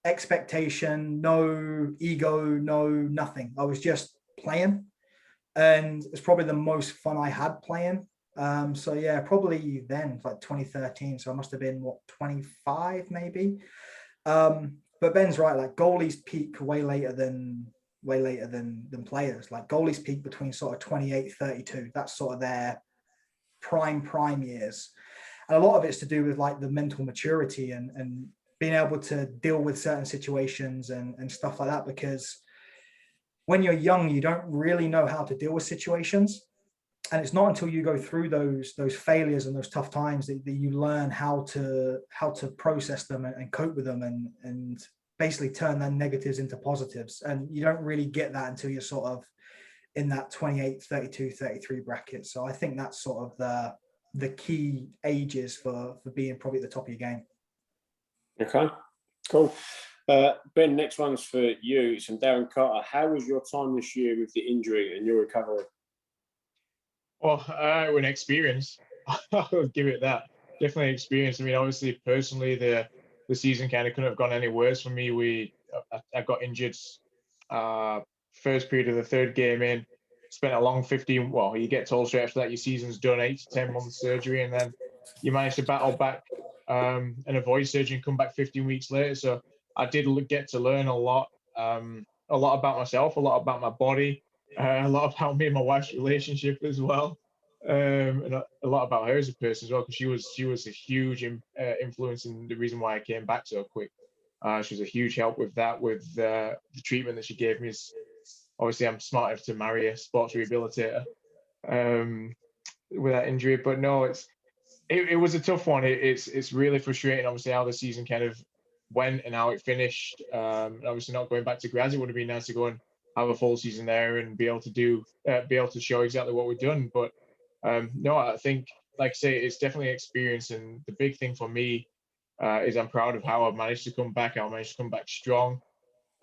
expectation, no ego, no nothing. I was just playing, and it's probably the most fun I had playing. So yeah, probably then, like 2013. So I must have been 25 maybe. But Ben's right, like goalies peak way later than players. Like goalies peak between sort of 28, 32. That's sort of their prime years. And a lot of it's to do with like the mental maturity and being able to deal with certain situations and stuff like that. Because when you're young, you don't really know how to deal with situations. And it's not until you go through those failures and those tough times that you learn how to process them and cope with them and basically turn their negatives into positives. And you don't really get that until you're sort of in that 28, 32, 33 bracket. So I think that's sort of the key ages for being probably at the top of your game. Okay, cool. Ben, next one's for you. It's from Darren Carter. How was your time this year with the injury and your recovery? Well, an experience. I'll give it that. Definitely experience. I mean, obviously, personally, the season kind of couldn't have gone any worse for me. I got injured first period of the third game in. Spent a long 15. Well, you get told straight after that your season's done, 8 to 10 months surgery, and then you manage to battle back and avoid surgery and come back 15 weeks later. So I did get to learn a lot about myself, a lot about my body. A lot about me and my wife's relationship as well, and a lot about her as a person as well, because she was a huge influence in the reason why I came back so quick. She was a huge help with that, with the treatment that she gave me. Obviously, I'm smart enough to marry a sports rehabilitator with that injury, but no, it was a tough one. It's really frustrating, obviously, how the season kind of went and how it finished. Obviously, not going back to grads, it would have been nice to go and have a full season there and be able to show exactly what we've done. But no, I think, like I say, it's definitely experience. And the big thing for me is I'm proud of how I've managed to come back. I managed to come back strong.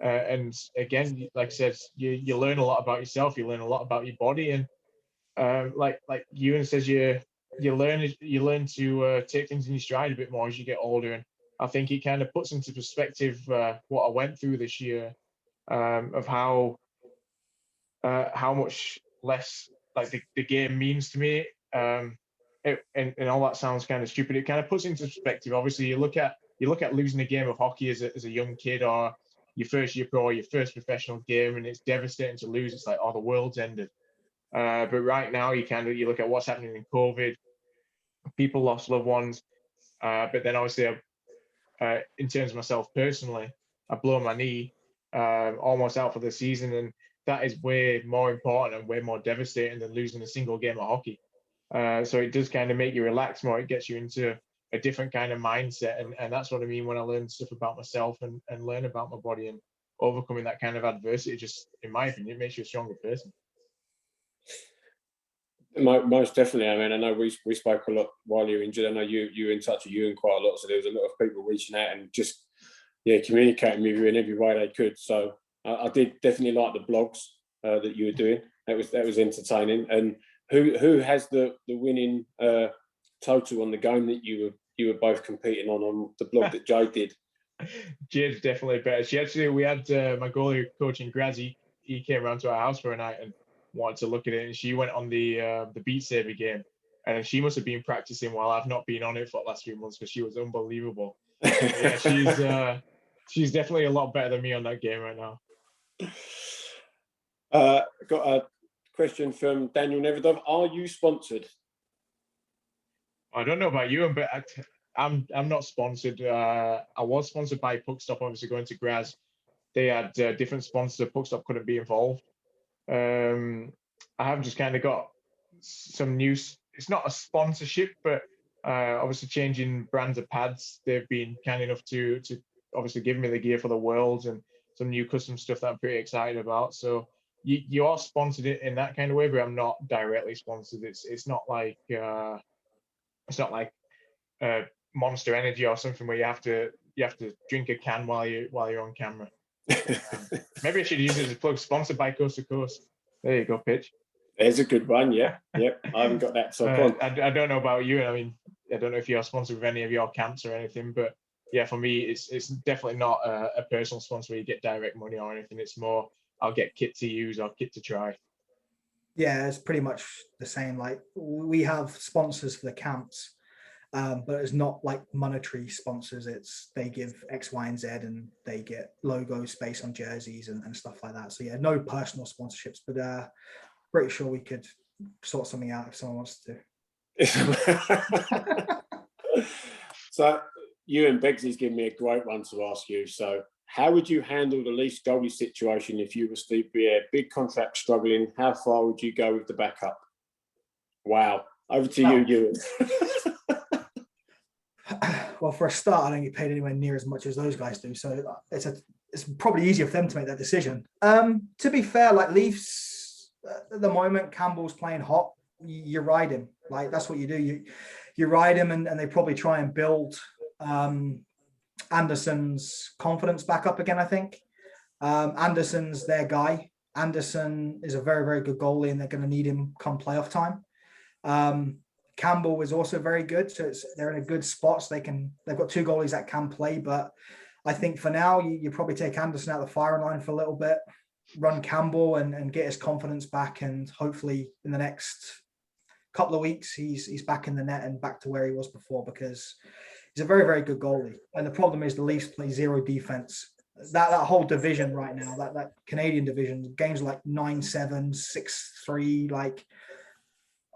And again, like I said, you learn a lot about yourself. You learn a lot about your body. And like Ewan says, you learn to take things in your stride a bit more as you get older. And I think it kind of puts into perspective what I went through this year. Of how much less like the game means to me, and all that sounds kind of stupid. It kind of puts into perspective. Obviously, you look at losing a game of hockey as a young kid, or your first year pro, or your first professional game, and it's devastating to lose. It's like, oh, the world's ended. But right now, you look at what's happening in COVID. People lost loved ones, but then obviously, in terms of myself personally, I blow my knee. Almost out for the season, and that is way more important and way more devastating than losing a single game of hockey. So it does kind of make you relax more. It gets you into a different kind of mindset, and that's what I mean when I learn stuff about myself and learn about my body and overcoming that kind of adversity. Just, in my opinion, it makes you a stronger person. Most definitely. I mean, I know we spoke a lot while you were injured. I know you were in touch with Ewan quite a lot, so there was a lot of people reaching out and just communicating with you in every way they could. So I did definitely like the blogs that you were doing. That was entertaining. And who has the winning total on the game that you were both competing on the blog that Joe did? Jade's definitely better. We had my goalie coach in Grazzy. He came around to our house for a night and wanted to look at it, and she went on the Beat Saber game, and she must have been practicing while I've not been on it for the last few months, because she was unbelievable. Yeah, she's definitely a lot better than me on that game right now. Got a question from Daniel Nevedov. Are you sponsored? I don't know about you, but I'm not sponsored. I was sponsored by Puckstop, obviously going to Graz. They had different sponsors. Puckstop couldn't be involved. I have just kind of got some news. It's not a sponsorship, but obviously changing brands of pads. They've been kind enough to obviously give me the gear for the Worlds and some new custom stuff that I'm pretty excited about. So you are sponsored in that kind of way, but I'm not directly sponsored. It's not like Monster Energy or something where you have to drink a can while you're on camera. Maybe I should use it as a plug. Sponsored by Coast to Coast. There you go, Pitch. There's a good one. Yeah. Yep. I haven't got that. So I don't know about you. I mean, I don't know if you're sponsored with any of your camps or anything, but yeah, for me, it's definitely not a personal sponsor where you get direct money or anything. It's more, I'll get kit to use or kit to try. Yeah, it's pretty much the same. Like we have sponsors for the camps, but it's not like monetary sponsors. It's they give X, Y, and Z, and they get logo space on jerseys and stuff like that. So yeah, no personal sponsorships, but pretty sure we could sort something out if someone wants to. So Ewan Beggsy's given me a great one to ask you. So how would you handle the Leafs goalie situation if you were to be a big contract struggling? How far would you go with the backup? Wow. Over to you, Ewan. Well, for a start, I don't get paid anywhere near as much as those guys do. So it's probably easier for them to make that decision. To be fair, like Leafs at the moment, Campbell's playing hot. You ride him. Like that's what you do. You ride him, and they probably try and build Anderson's confidence back up again, I think. Anderson's their guy. Anderson is a very, very good goalie, and they're going to need him come playoff time. Campbell is also very good, so they're in a good spot. So they've got two goalies that can play, but I think for now you probably take Anderson out of the firing line for a little bit, run Campbell and get his confidence back, and hopefully in the next couple of weeks he's back in the net and back to where he was before, because he's a very, very good goalie. And the problem is the Leafs play zero defense. That whole division right now, that Canadian division, games like 9-7, 6-3, like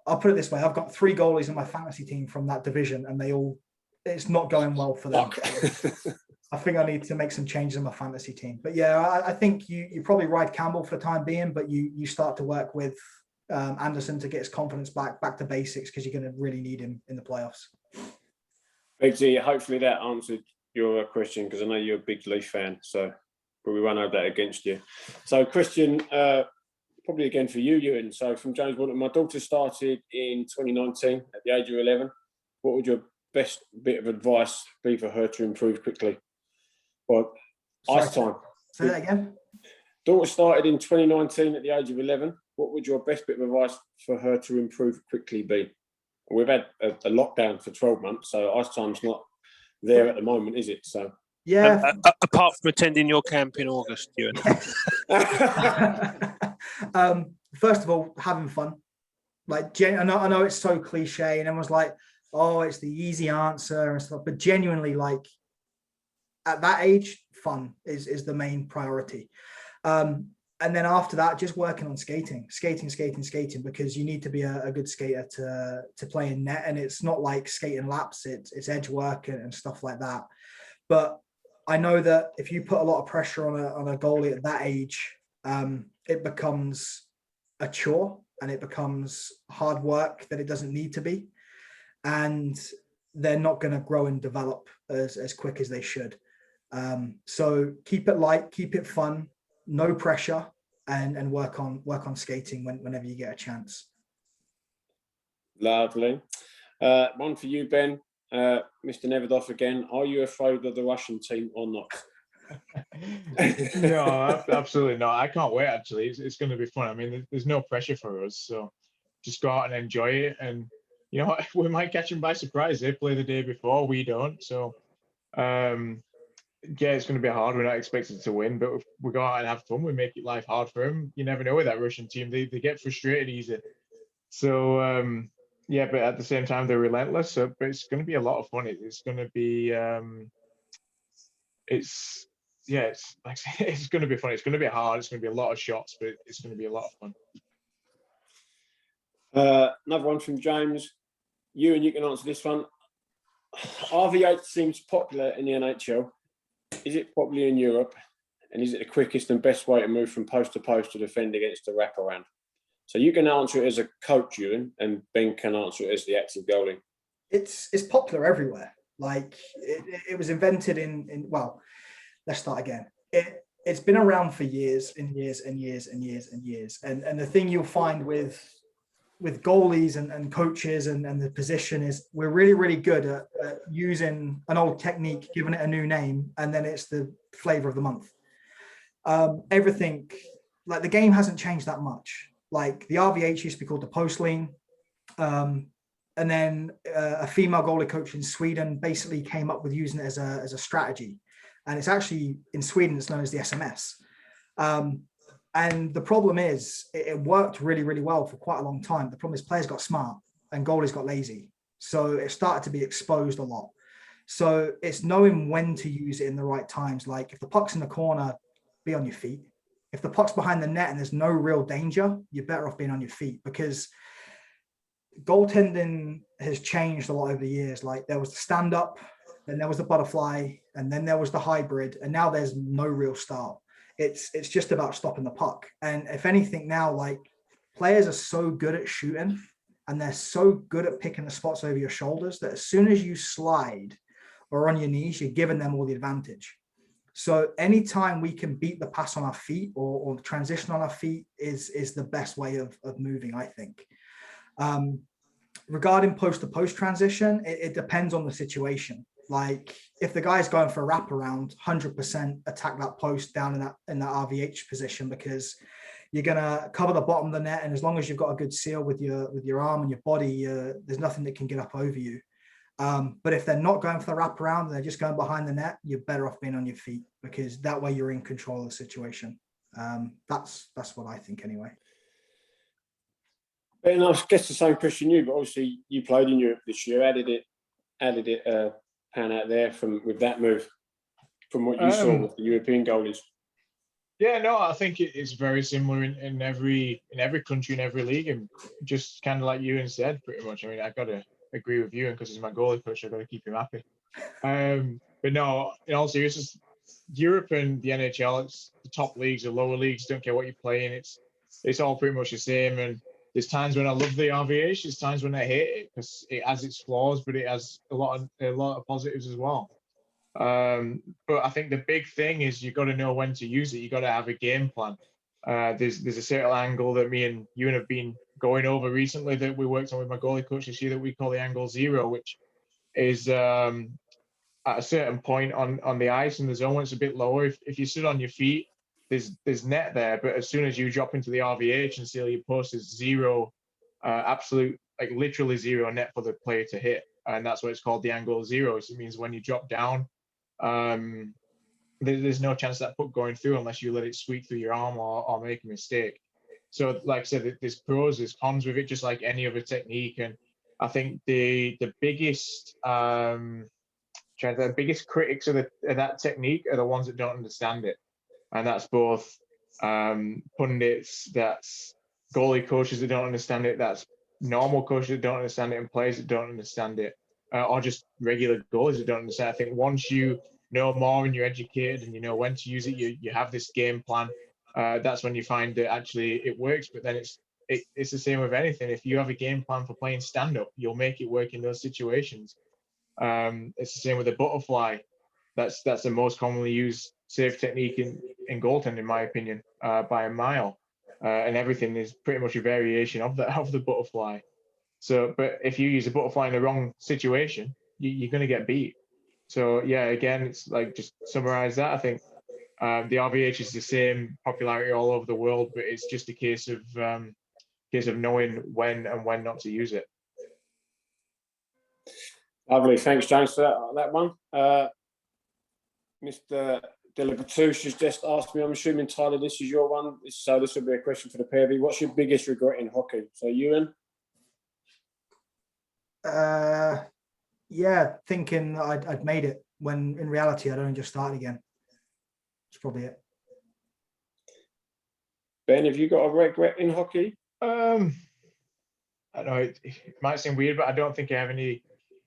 I'll put it this way, I've got 3 goalies in my fantasy team from that division, and it's not going well for them. I think I need to make some changes in my fantasy team. But yeah, I think you probably ride Campbell for the time being, but you start to work with Anderson to get his confidence back to basics, because you're going to really need him in the playoffs. Begsy, hopefully that answered your question, because I know you're a big Leaf fan, so but we won't have that against you. So question, probably again for you, Ewan. So from James Walton, my daughter started in 2019 at the age of 11. What would your best bit of advice be for her to improve quickly? Well, ice time. Say that again. Daughter started in 2019 at the age of 11. What would your best bit of advice for her to improve quickly be? We've had a lockdown for 12 months, so ice time's not there at the moment, is it? So yeah. Apart from attending your camp in August, Ewan. First of all, having fun. Like, I know it's so cliche, and everyone's like, "Oh, it's the easy answer" and stuff. But genuinely, like at that age, fun is the main priority. And then after that, just working on skating, because you need to be a good skater to play in net. And it's not like skating laps, it's edge work and stuff like that. But I know that if you put a lot of pressure on a goalie at that age, it becomes a chore and it becomes hard work that it doesn't need to be. And they're not going to grow and develop as quick as they should. So keep it light, keep it fun, no pressure, and work on skating whenever you get a chance. Lovely. One for you, Ben. Mr. Nevedoff again. Are you afraid of the Russian team or not? No, absolutely not. I can't wait, actually. It's going to be fun. I mean, there's no pressure for us, so just go out and enjoy it. And, you know, we might catch them by surprise. They play the day before, we don't. So, yeah, it's going to be hard. We're not expected to win, but if we go out and have fun, we make it life hard for them. You never know with that Russian team. They get frustrated easy. So, yeah, but at the same time, they're relentless. So, but it's going to be a lot of fun. It's going to be, it's like it's going to be fun. It's going to be hard. It's going to be a lot of shots, but it's going to be a lot of fun. Another one from James. You can answer this one. RV8 seems popular in the NHL. Is it popular in Europe? And is it the quickest and best way to move from post to post to defend against the wraparound? So you can answer it as a coach, Ewan, and Ben can answer it as the active goalie. It's popular everywhere. Like it was invented in well, let's start again. It's been around for years and years and years and years and years. And the thing you'll find with goalies and coaches and the position is we're really, really good at using an old technique, giving it a new name, and then it's the flavor of the month. Everything, like the game hasn't changed that much. Like the RVH used to be called the post lean. And then a female goalie coach in Sweden basically came up with using it as a strategy. And it's actually, in Sweden, it's known as the SMS. And the problem is it worked really, really well for quite a long time. The problem is players got smart and goalies got lazy. So it started to be exposed a lot. So it's knowing when to use it in the right times. Like if the puck's in the corner, be on your feet. If the puck's behind the net and there's no real danger, you're better off being on your feet, because goaltending has changed a lot over the years. Like there was the stand-up, then there was the butterfly, and then there was the hybrid, and now there's no real start. It's just about stopping the puck. And if anything now, like players are so good at shooting and they're so good at picking the spots over your shoulders that as soon as you slide or on your knees, you're giving them all the advantage. So anytime we can beat the pass on our feet or transition on our feet is the best way of moving, I think. Regarding post-to-post transition, it depends on the situation. Like if the guy's going for a wraparound, 100% attack that post down in that RVH position, because you're gonna cover the bottom of the net, and as long as you've got a good seal with your arm and your body, there's nothing that can get up over you. But if they're not going for the wraparound and they're just going behind the net, you're better off being on your feet, because that way you're in control of the situation. That's what I think anyway. And I guess the same question you, but obviously you played in Europe this year. How did it pan out there with that move from what you saw with the European goalies? Yeah, no, I think it's very similar in every country, in every league, and just kind of like Ewan said, pretty much. I mean, I've got to agree with Ewan because he's my goalie coach. I've got to keep him happy. But no, in all seriousness, Europe and the NHL, it's the top leagues, the lower leagues, don't care what you play in. It's all pretty much the same. And there's times when I love the RVH, there's times when I hate it because it has its flaws, but it has a lot of positives as well. But I think the big thing is you got to know when to use it. You got to have a game plan. There's a certain angle that me and Ewan have been going over recently that we worked on with my goalie coach this year that we call the angle zero, which is at a certain point on the ice in the zone when it's a bit lower. If you sit on your feet, there's net there, but as soon as you drop into the RVH and seal your post, is zero, absolute, like literally zero net for the player to hit, and that's what it's called, the angle zero. So it means when you drop down, there's no chance of that puck going through unless you let it sweep through your arm or make a mistake. So like I said, there's pros, there's cons with it, just like any other technique. And I think the biggest critics of that technique are the ones that don't understand it. And that's both pundits, that's goalie coaches that don't understand it, that's normal coaches that don't understand it, and players that don't understand it, or just regular goalies that don't understand it. I think once you know more and you're educated and you know when to use it, you have this game plan, that's when you find that actually it works. But then it's the same with anything. If you have a game plan for playing stand-up, you'll make it work in those situations. It's the same with the butterfly. That's the most commonly used save technique in goaltending, in my opinion, by a mile. And everything is pretty much a variation of the butterfly. So, but if you use a butterfly in the wrong situation, you're going to get beat. So yeah, again, it's like, just summarize that. I think the RVH is the same popularity all over the world, but it's just a case of knowing when and when not to use it. Lovely, thanks, James, for that one. Mr. Delapetouche has just asked me, I'm assuming, Tyler, this is your one, so this will be a question for the pair of you. What's your biggest regret in hockey? So, Ewan? Yeah, thinking I'd made it when in reality I'd only just started again. That's probably it. Ben, have you got a regret in hockey? I know it might seem weird, but I don't think I have any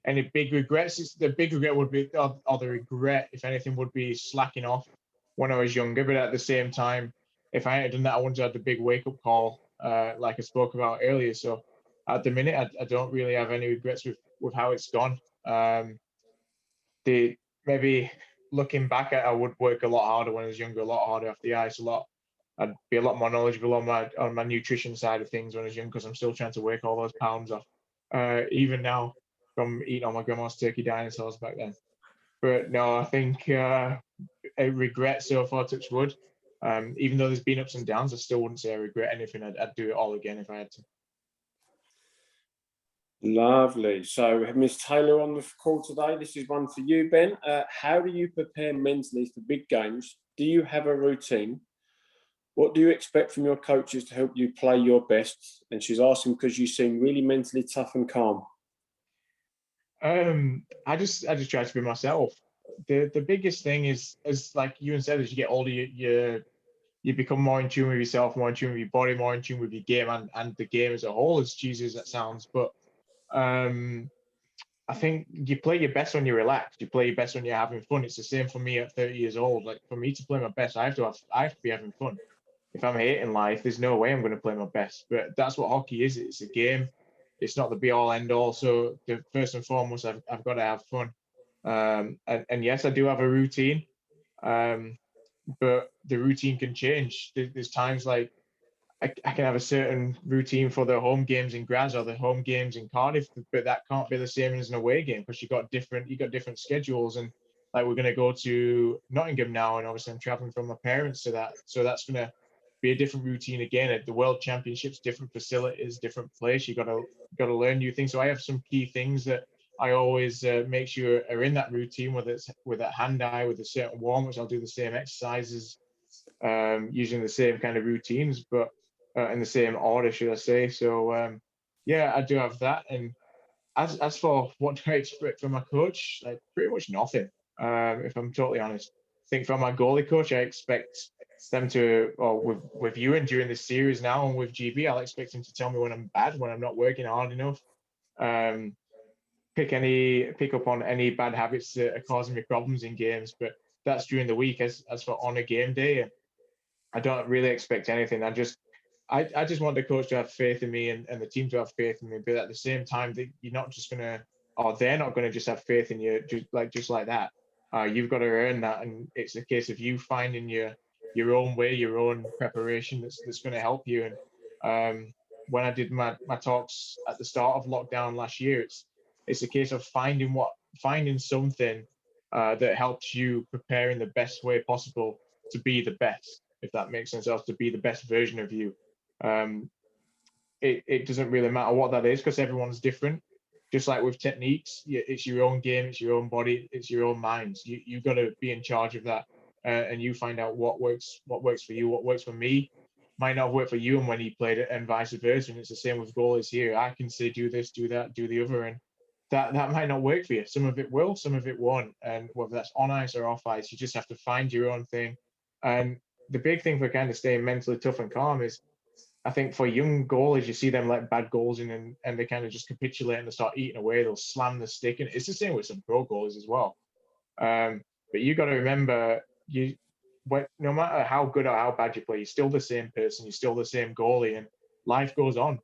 any big regrets. The big regret would be, or the regret, if anything, would be slacking off when I was younger. But at the same time, if I hadn't done that, I wouldn't have had the big wake up call, like I spoke about earlier. So at the minute, I don't really have any regrets with how it's gone. Maybe looking back at, I would work a lot harder when I was younger, a lot harder off the ice, I'd be a lot more knowledgeable on my nutrition side of things when I was young, because I'm still trying to work all those pounds off, even now, from eating all my grandma's turkey dinosaurs back then. But no, I think a regret so far, touch wood. Even though there's been ups and downs, I still wouldn't say I regret anything. I'd do it all again if I had to. Lovely. So we have Miss Taylor on the call today. This is one for you, Ben. How do you prepare mentally for big games? Do you have a routine? What do you expect from your coaches to help you play your best? And she's asking because you seem really mentally tough and calm. I just try to be myself. The biggest thing is like Ewan said, as you get older, you become more in tune with yourself, more in tune with your body, more in tune with your game and the game as a whole, as cheesy as that sounds. But I think you play your best when you're relaxed. You play your best when you're having fun. It's the same for me at 30 years old. Like, for me to play my best, I have to be having fun. If I'm hating life, there's no way I'm going to play my best. But that's what hockey is. It's a game. It's not the be all end all. So first and foremost, I've got to have fun. And yes, I do have a routine. But the routine can change. There's times like I can have a certain routine for the home games in Graz or the home games in Cardiff, but that can't be the same as an away game, because you got different schedules. And like, we're going to go to Nottingham now, and obviously I'm traveling from my parents to that, so that's going to be a different routine again. At the World Championships, different facilities, different place. You got to learn new things. So I have some key things that I always make sure are in that routine, whether it's with that hand eye, with a certain warm-ups. I'll do the same exercises, using the same kind of routines, but in the same order, should I say. So yeah, I do have that. And as for what do I expect from my coach, like, pretty much nothing, if I'm totally honest. I think from my goalie coach, I expect them to, or with Ewan during this series now, and with GB, I'll expect him to tell me when I'm bad, when I'm not working hard enough. Pick up on any bad habits that are causing me problems in games. But that's during the week. As for on a game day, I don't really expect anything. I just want the coach to have faith in me, and the team to have faith in me. But at the same time, that you're not just gonna, or they're not gonna just have faith in you just like that. You've got to earn that, and it's a case of you finding your own way, your own preparation that's going to help you. And when I did my talks at the start of lockdown last year, it's a case of finding something that helps you prepare in the best way possible to be the best, if that makes sense, or to be the best version of you. It doesn't really matter what that is, because everyone's different. Just like with techniques, it's your own game, it's your own body, it's your own mind. You've got to be in charge of that, and you find out what works for you, what works for me. Might not work for you, and when he played it, and vice versa. And it's the same with goalies here. I can say do this, do that, do the other, and that might not work for you. Some of it will, some of it won't. And whether that's on ice or off ice, you just have to find your own thing. And the big thing for kind of staying mentally tough and calm is, I think for young goalies, you see them let bad goals in, and they kind of just capitulate and they start eating away. They'll slam the stick, and it's the same with some pro goalies as well. But you got to remember, no matter how good or how bad you play, you're still the same person. You're still the same goalie, and life goes on.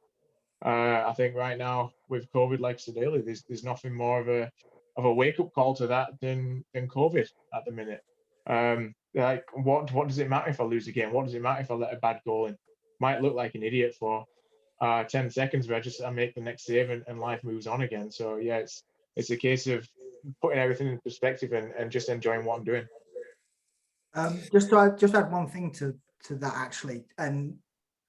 I think right now with COVID, like I said earlier, there's nothing more of a wake up call to that than COVID at the minute. Like, what does it matter if I lose a game? What does it matter if I let a bad goal in? Might look like an idiot for 10 seconds, but I make the next save, and life moves on again. So yeah, it's a case of putting everything in perspective and just enjoying what I'm doing. Just to add one thing to that, actually, and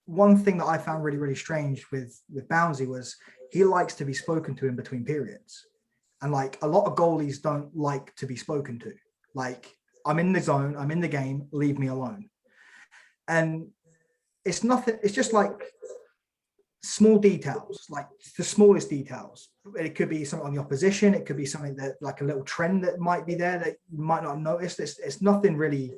one thing that I found really, really strange with Bownsy was he likes to be spoken to in between periods, and like a lot of goalies don't like to be spoken to. Like, I'm in the zone, I'm in the game, leave me alone. And it's nothing, it's just like small details, like the smallest details. It could be something on the opposition, it could be something that, like a little trend that might be there that you might not have noticed. It's nothing really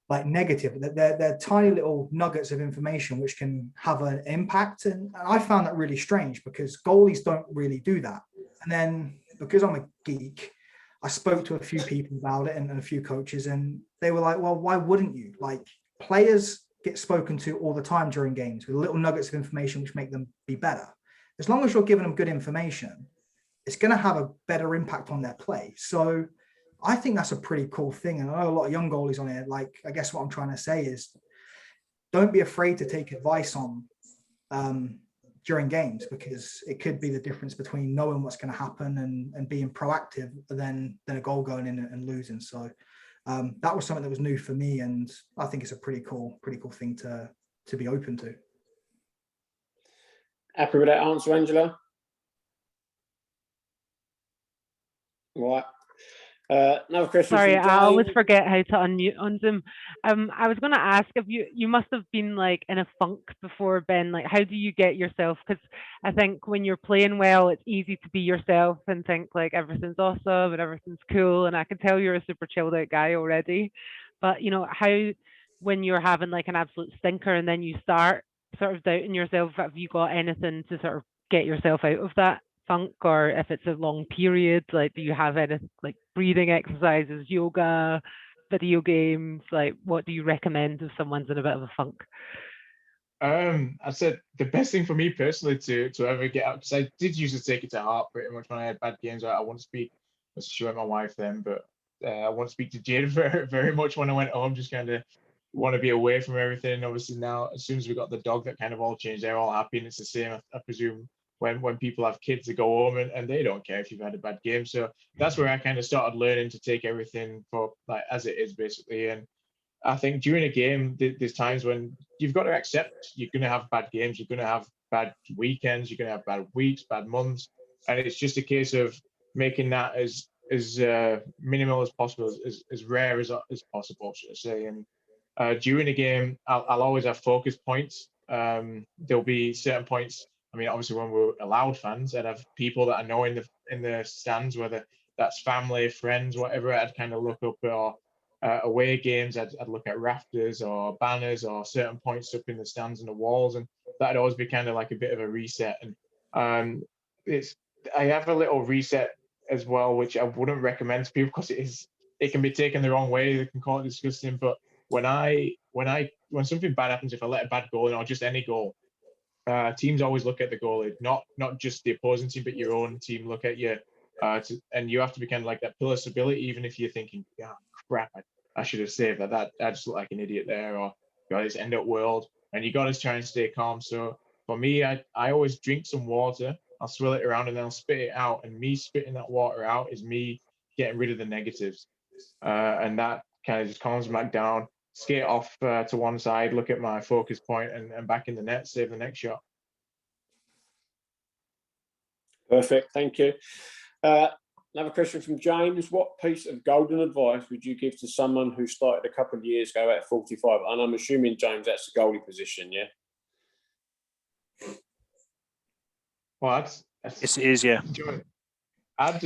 like negative. They're tiny little nuggets of information which can have an impact. And I found that really strange, because goalies don't really do that. And then because I'm a geek, I spoke to a few people about it and a few coaches, and they were like, well, why wouldn't you? Like, players get spoken to all the time during games with little nuggets of information which make them be better. As long as you're giving them good information, it's going to have a better impact on their play. So I think that's a pretty cool thing. And I know a lot of young goalies on here. Like, I guess what I'm trying to say is, don't be afraid to take advice on during games, because it could be the difference between knowing what's going to happen and being proactive than a goal going in and losing. So that was something that was new for me, and I think it's a pretty cool thing to be open to. Happy with that answer, Angela? Right. Another question. Sorry, from I always Jane. forget how to unmute on Zoom. I was going to ask if you must have been like in a funk before, Ben. Like, how do you get yourself? Because I think when you're playing well, it's easy to be yourself and think like everything's awesome and everything's cool. And I can tell you're a super chilled out guy already. But you know, how when you're having like an absolute stinker and then you start sort of doubting yourself, have you got anything to sort of get yourself out of that funk? Or if it's a long period, like, do you have any like breathing exercises, yoga, video games? Like, what do you recommend if someone's in a bit of a funk? I said the best thing for me personally to ever get out, because I did used to take it to heart pretty much when I had bad games. I want to speak, I was showing my wife then, but I want to speak to Jade very, very much when I went home, just kind of want to be away from everything. Obviously now, as soon as we got the dog, that kind of all changed. They're all happy, and it's the same, I presume, when people have kids, they go home and they don't care if you've had a bad game. So that's where I kind of started learning to take everything for like as it is, basically. And I think during a game, there's times when you've got to accept you're going to have bad games, you're going to have bad weekends, you're going to have bad weeks, bad months, and it's just a case of making that as minimal as possible, as rare as possible, should I say. And during a game, I'll always have focus points. There'll be certain points. I mean, obviously, when we're allowed fans, I'd have people that I know in the stands, whether that's family, friends, whatever. I'd kind of look up, or away games, I'd look at rafters or banners or certain points up in the stands and the walls, and that'd always be kind of like a bit of a reset. And I have a little reset as well, which I wouldn't recommend to people because it can be taken the wrong way. They can call it disgusting, but when something bad happens, if I let a bad goal in or just any goal, teams always look at the goalie, not just the opposing team, but your own team look at you, and you have to be kind of like that pillar of stability, even if you're thinking, yeah, crap, I should have saved that. I just look like an idiot there, or got this end up world, and you got to try and stay calm. So for me, I always drink some water, I'll swill it around, and then I'll spit it out. And me spitting that water out is me getting rid of the negatives, and that kind of just calms me back down. Skate off to one side, look at my focus point, and back in the net, save the next shot. Perfect, thank you. Another question from James. What piece of golden advice would you give to someone who started a couple of years ago at 45? And I'm assuming, James, that's the goalie position, yeah? Well, Yes, it is, yeah. I'd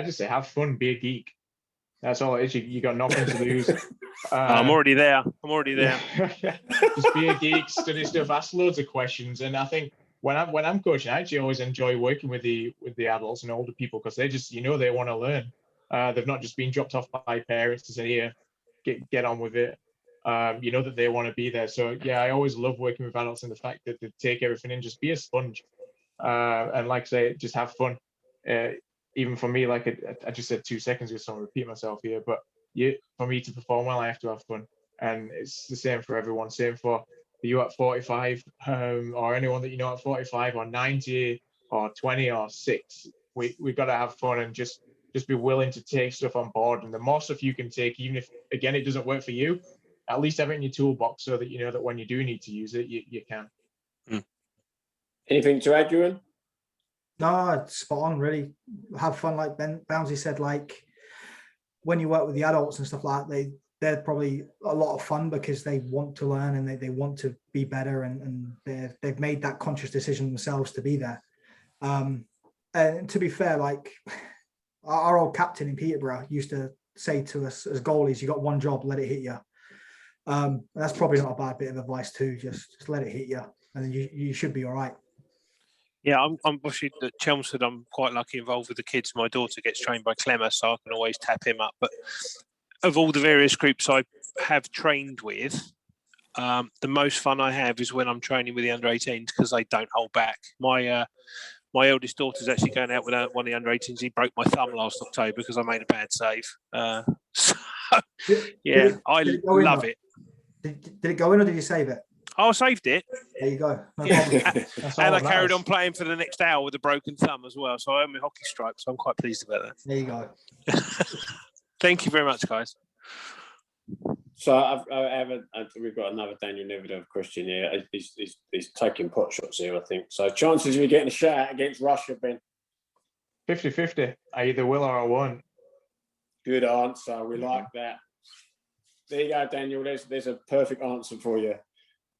just say have fun, be a geek. That's all it is. You got nothing to lose. I'm already there. Just be a geek, study stuff, ask loads of questions. And I think when I'm coaching, I actually always enjoy working with the adults and older people, because they just, they want to learn. They've not just been dropped off by parents to say, here, get on with it. That they want to be there. So yeah, I always love working with adults, and the fact that they take everything in, just be a sponge. And like I say, just have fun. Even for me, like I just said 2 seconds ago, so I'll repeat myself here, but for me to perform well, I have to have fun. And it's the same for everyone. Same for you at 45, or anyone that you know at 45 or 90 or 20 or 6. We've got to have fun and just be willing to take stuff on board. And the more stuff you can take, even if, again, it doesn't work for you, at least have it in your toolbox so that you know that when you do need to use it, you can. Anything to add, Ewan? No, it's spot on, really. Have fun, like Bownsy said, like when you work with the adults and stuff like that, they're probably a lot of fun because they want to learn and they want to be better, and they've made that conscious decision themselves to be there. And to be fair, like our old captain in Peterborough used to say to us as goalies, you got one job, let it hit you. That's probably not a bad bit of advice too. Just let it hit you, and then you should be all right. Yeah, I'm obviously at Chelmsford. I'm quite lucky involved with the kids. My daughter gets trained by Clemmer, so I can always tap him up. But of all the various groups I have trained with, the most fun I have is when I'm training with the under-18s because they don't hold back. My eldest daughter's actually going out with one of the under-18s. He broke my thumb last October because I made a bad save. So, yeah, I love it. Did it go in or did you save it? Oh, I saved it. There you go. No problem. That's all And I that carried matters. on playing for the next hour with a broken thumb as well. So I own my hockey stripe. So I'm quite pleased about that. There you go. Thank you very much, guys. So we've got another Daniel Nevedov question here. He's taking pot shots here, I think. So chances of you getting a shot out against Russia, Ben? 50-50. I either will or I won't. Good answer. We like that. There you go, Daniel. There's a perfect answer for you.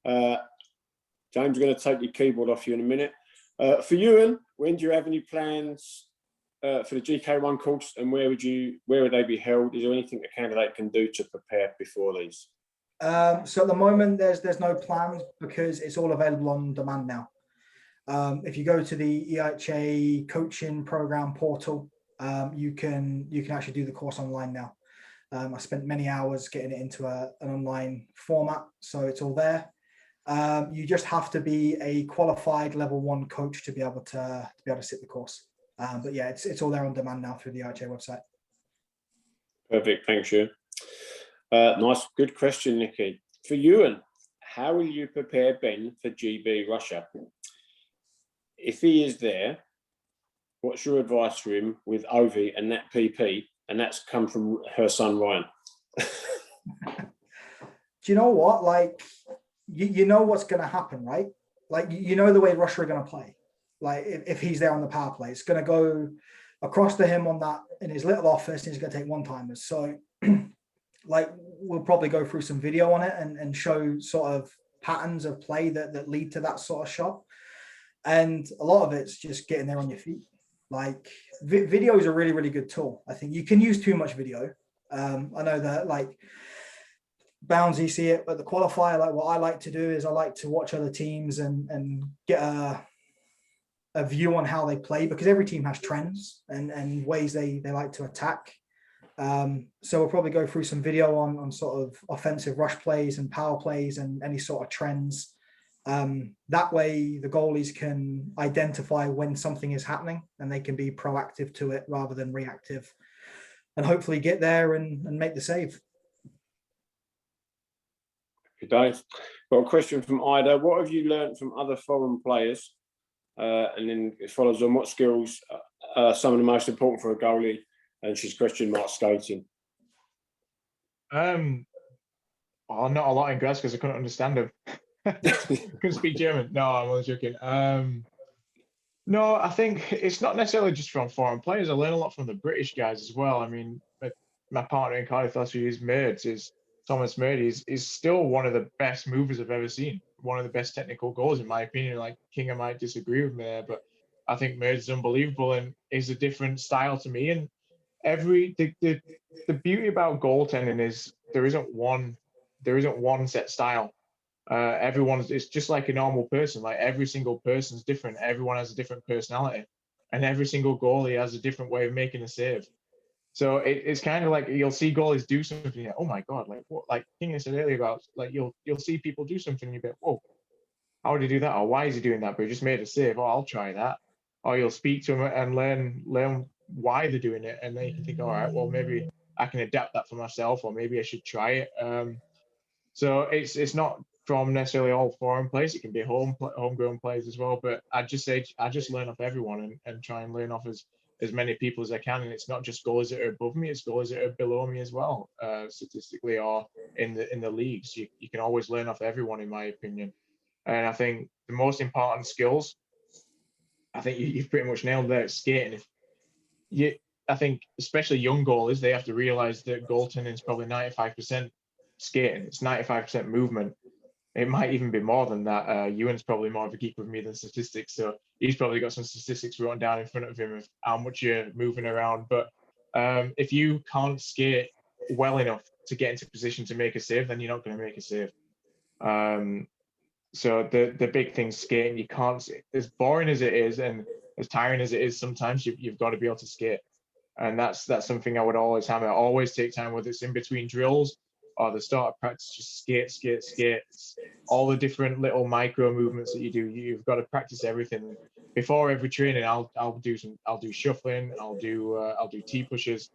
James, we're going to take your keyboard off you in a minute. For Ewan, when do you have any plans for the GK1 course, and where would they be held? Is there anything a candidate can do to prepare before these? So at the moment, there's no plans because it's all available on demand now. If you go to the EIHA coaching program portal, you can actually do the course online now. I spent many hours getting it into an online format, so it's all there. You just have to be a qualified level 1 coach to be able to sit the course. But yeah, it's all there on demand now through the RRJIHC website. Perfect, thanks, Ewan. Nice, good question, Nikki. For Ewan, how will you prepare Ben for GB Russia? If he is there, what's your advice for him with Ovi and that PP? And that's come from her son, Ryan. Do you know what? Like, you know what's going to happen, right? Like, you know the way Russia are going to play. Like, if he's there on the power play, it's going to go across to him in his little office, and he's going to take one-timers. So, like, we'll probably go through some video on it and show sort of patterns of play that lead to that sort of shot. And a lot of it's just getting there on your feet. Like, video is a really, really good tool. I think you can use too much video. I know that, like, Bowns, you see it, but the qualifier, like, what I like to do is I like to watch other teams and get a view on how they play, because every team has trends and ways they like to attack. So we'll probably go through some video on sort of offensive rush plays and power plays and any sort of trends. That way the goalies can identify when something is happening and they can be proactive to it rather than reactive, and hopefully get there and make the save. Good day. Got a question from Ida. What have you learned from other foreign players? And then it follows on, what skills are some of the most important for a goalie? And she's question mark skating. Not a lot in Graz because I couldn't understand him. Couldn't speak German. No, I'm only joking. No, I think it's not necessarily just from foreign players. I learn a lot from the British guys as well. I mean, my partner in Cardiff last year, Thomas Murdy, is still one of the best movers I've ever seen. One of the best technical goals, in my opinion. Like, Kinga might disagree with me there, but I think Murdy's unbelievable and is a different style to me. And the beauty about goaltending is there isn't one set style. It's just like a normal person. Like, every single person's different. Everyone has a different personality, and every single goalie has a different way of making a save. So it's kind of like you'll see goalies do something. Oh my God! Like what? Like King said earlier about, like, you'll see people do something and you go, whoa, how did he do that? Or why is he doing that? But he just made a save. Oh, I'll try that. Or you'll speak to them and learn why they're doing it, and then you can think, all right, well, maybe I can adapt that for myself, or maybe I should try it. So it's not from necessarily all foreign players. It can be homegrown players as well. But I just learn off everyone and try and learn off as many people as I can. And it's not just goalies that are above me; it's goalies that are below me as well, statistically or in the leagues. You can always learn off everyone, in my opinion. And I think the most important skills, I think you've pretty much nailed there. Skating. I think especially young goalies, they have to realize that goaltending is probably 95% skating. It's 95% movement. It might even be more than that. Ewan's probably more of a geek with me than statistics, so he's probably got some statistics written down in front of him of how much you're moving around. But if you can't skate well enough to get into position to make a save, then you're not going to make a save. So the big thing skating, you can't, as boring as it is and as tiring as it is, sometimes you've got to be able to skate. And that's something I would always hammer. Always take time, whether it's in between drills or the start of practice, just skate. All the different little micro movements that you do, you've got to practice everything. Before every training, I'll do shuffling, I'll do T pushes,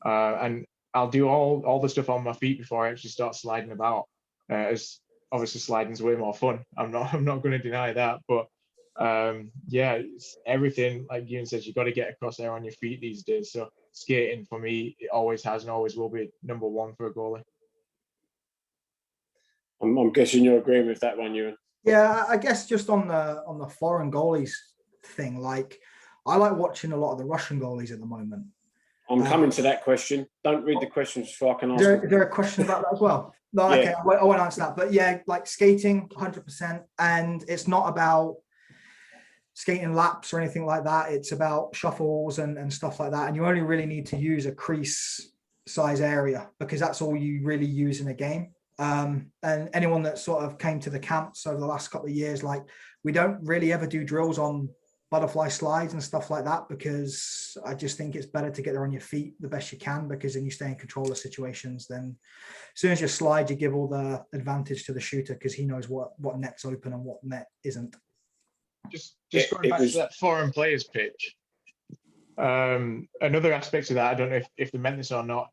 and I'll do all the stuff on my feet before I actually start sliding about. As obviously sliding's way more fun. I'm not going to deny that, but yeah, it's everything, like Ewan says, you've got to get across there on your feet these days. So skating for me, it always has and always will be number one for a goalie. I'm guessing you're agreeing with that one, Ewan. Yeah, I guess just on the foreign goalies thing, like I like watching a lot of the Russian goalies at the moment. I'm coming to that question. Don't read the questions before I can ask. Is there a question about that as well? No, Yeah. okay, I won't answer that. But yeah, like skating, 100%. And it's not about skating laps or anything like that. It's about shuffles and stuff like that. And you only really need to use a crease size area because that's all you really use in a game. And anyone that sort of came to the camps over the last couple of years, like we don't really ever do drills on butterfly slides and stuff like that because I just think it's better to get there on your feet the best you can because then you stay in control of situations. Then as soon as you slide, you give all the advantage to the shooter because he knows what net's open and what net isn't. Just going back to that foreign players pitch. Another aspect of that, I don't know if they meant this or not,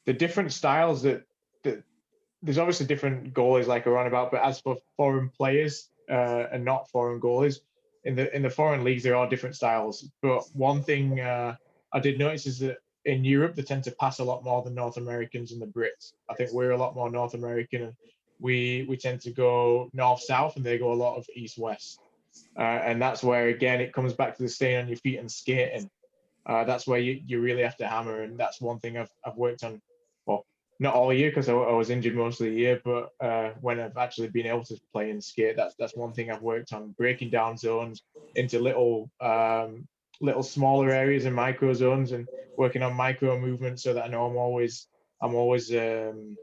the different styles that there's obviously different goalies like we're on about, but as for foreign players and not foreign goalies, in the foreign leagues, there are different styles. But one thing I did notice is that in Europe, they tend to pass a lot more than North Americans and the Brits. I think we're a lot more North American, and we tend to go north-south, and they go a lot of east-west. And that's where, again, it comes back to the staying on your feet and skating. That's where you really have to hammer, and that's one thing I've worked on. Well, not all year because I was injured most of the year, but when I've actually been able to play and skate, that's one thing I've worked on, breaking down zones into little smaller areas and micro zones, and working on micro movements so that I know I'm always in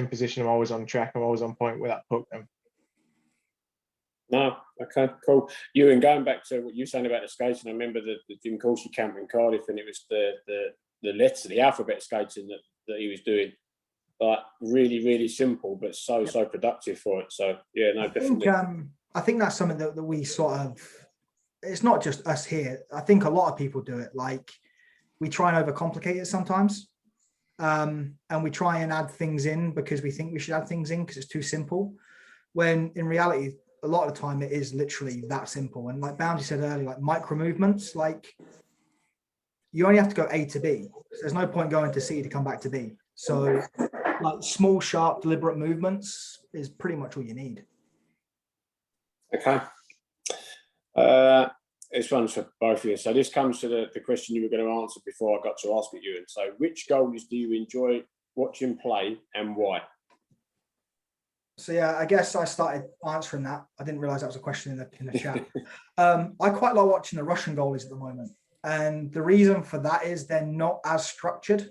position, I'm always on track, I'm always on point with that puck. No, okay, cool. Ewan, going back to what you were saying about the skating, I remember the Jim Corsey camp in Cardiff, and it was the alphabet skating that he was doing. Like really, really simple, but so productive for it. So yeah, no, definitely. I think that's something that we sort of. It's not just us here. I think a lot of people do it. Like we try and overcomplicate it sometimes, and we try and add things in because we think we should add things in because it's too simple. When in reality, a lot of the time it is literally that simple. And like Bounty said earlier, like micro movements, like you only have to go A to B. So there's no point going to C to come back to B. So like small, sharp, deliberate movements is pretty much all you need. Okay. This one's for both of you. So this comes to the question you were going to answer before I got to ask it, Ewan. So which goalies do you enjoy watching play and why? So yeah, I guess I started answering that. I didn't realize that was a question in the chat. I quite like watching the Russian goalies at the moment. And the reason for that is they're not as structured.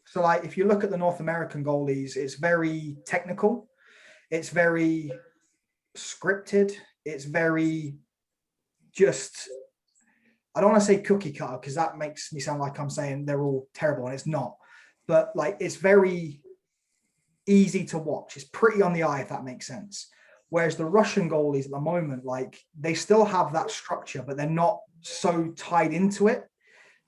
So like if you look at the North American goalies, it's very technical. It's very scripted. It's very just, I don't want to say cookie cutter because that makes me sound like I'm saying they're all terrible and it's not. But like it's very easy to watch. It's pretty on the eye, if that makes sense. Whereas the Russian goalies at the moment, like they still have that structure, but they're not so tied into it.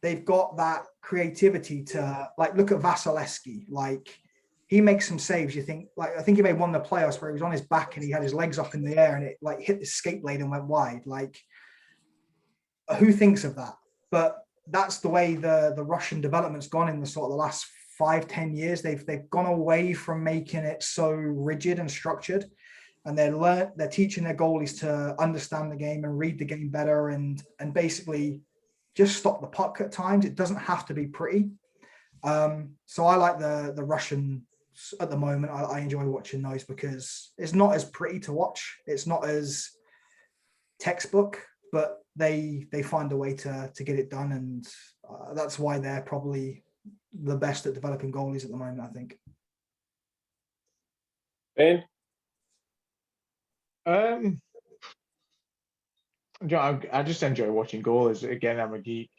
They've got that creativity to like look at Vasilevsky. Like he makes some saves. You think like I think he made one in the playoffs where he was on his back and he had his legs up in the air and it like hit the skate blade and went wide. Like who thinks of that? But that's the way the Russian development's gone in the sort of the last 5-10 years. They've gone away from making it so rigid and structured, and they're teaching their goalies to understand the game and read the game better and basically just stop the puck at times. It doesn't have to be pretty. So I like the Russian at the moment. I enjoy watching those because it's not as pretty to watch. It's not as textbook, but they find a way to get it done, and that's why they're probably the best at developing goalies at the moment, I think. Ben? I just enjoy watching goalies. Again, I'm a geek.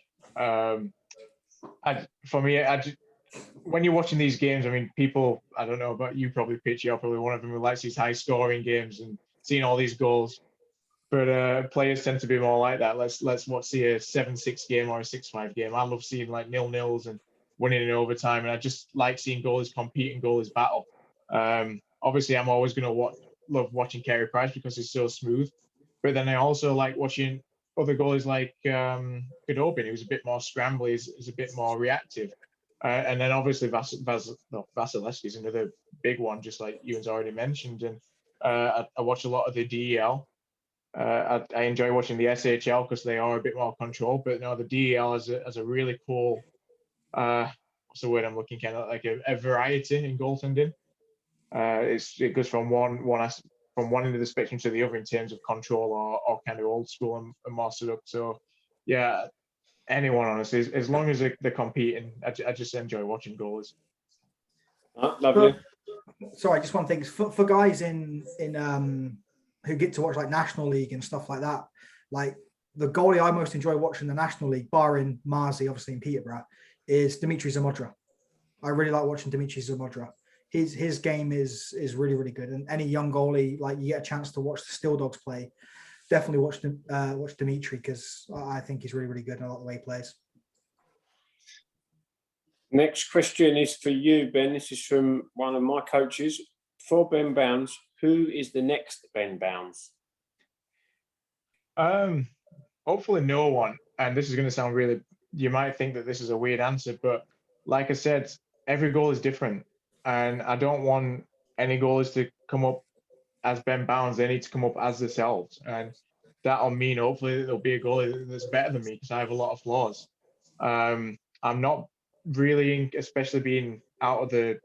When you're watching these games, I mean, people, I don't know about you, probably pitch, you're probably one of them who likes these high scoring games and seeing all these goals. But players tend to be more like that. Let's see a 7-6 game or a 6-5 game. I love seeing like 0-0s and winning in overtime, and I just like seeing goalies compete and goalies battle. Obviously, I'm always going to love watching Carey Price because he's so smooth. But then I also like watching other goalies like Goalie, who's a bit more scrambly, is a bit more reactive. And then obviously Vasilevsky is another big one, just like Ewan's already mentioned. And I watch a lot of the DEL. I enjoy watching the SHL because they are a bit more controlled. But no, the DEL has a really cool, what's the word I'm looking at? Like a variety in goaltending. It goes from one end of the spectrum to the other in terms of control or kind of old school and more set up. So yeah, anyone honestly, as long as they're competing, I just enjoy watching goalies. Lovely. Sorry, just one thing for guys in who get to watch like National League and stuff like that. Like the goalie I most enjoy watching the National League, barring Marzi, obviously in Peterborough, is Dimitri Zamodra. I really like watching Dimitri Zamodra. His game is really, really good. And any young goalie, like you get a chance to watch the Steel Dogs play, definitely watch Dimitri because I think he's really, really good in a lot of the way he plays. Next question is for you, Ben. This is from one of my coaches. For Ben Bowns, who is the next Ben Bowns? Hopefully no one. And this is going to sound really, you might think that this is a weird answer, but like I said, every goal is different. And I don't want any goalies to come up as Ben Bowns. They need to come up as themselves. And that'll mean hopefully there'll be a goalie that's better than me because I have a lot of flaws. I'm not really, especially being out of the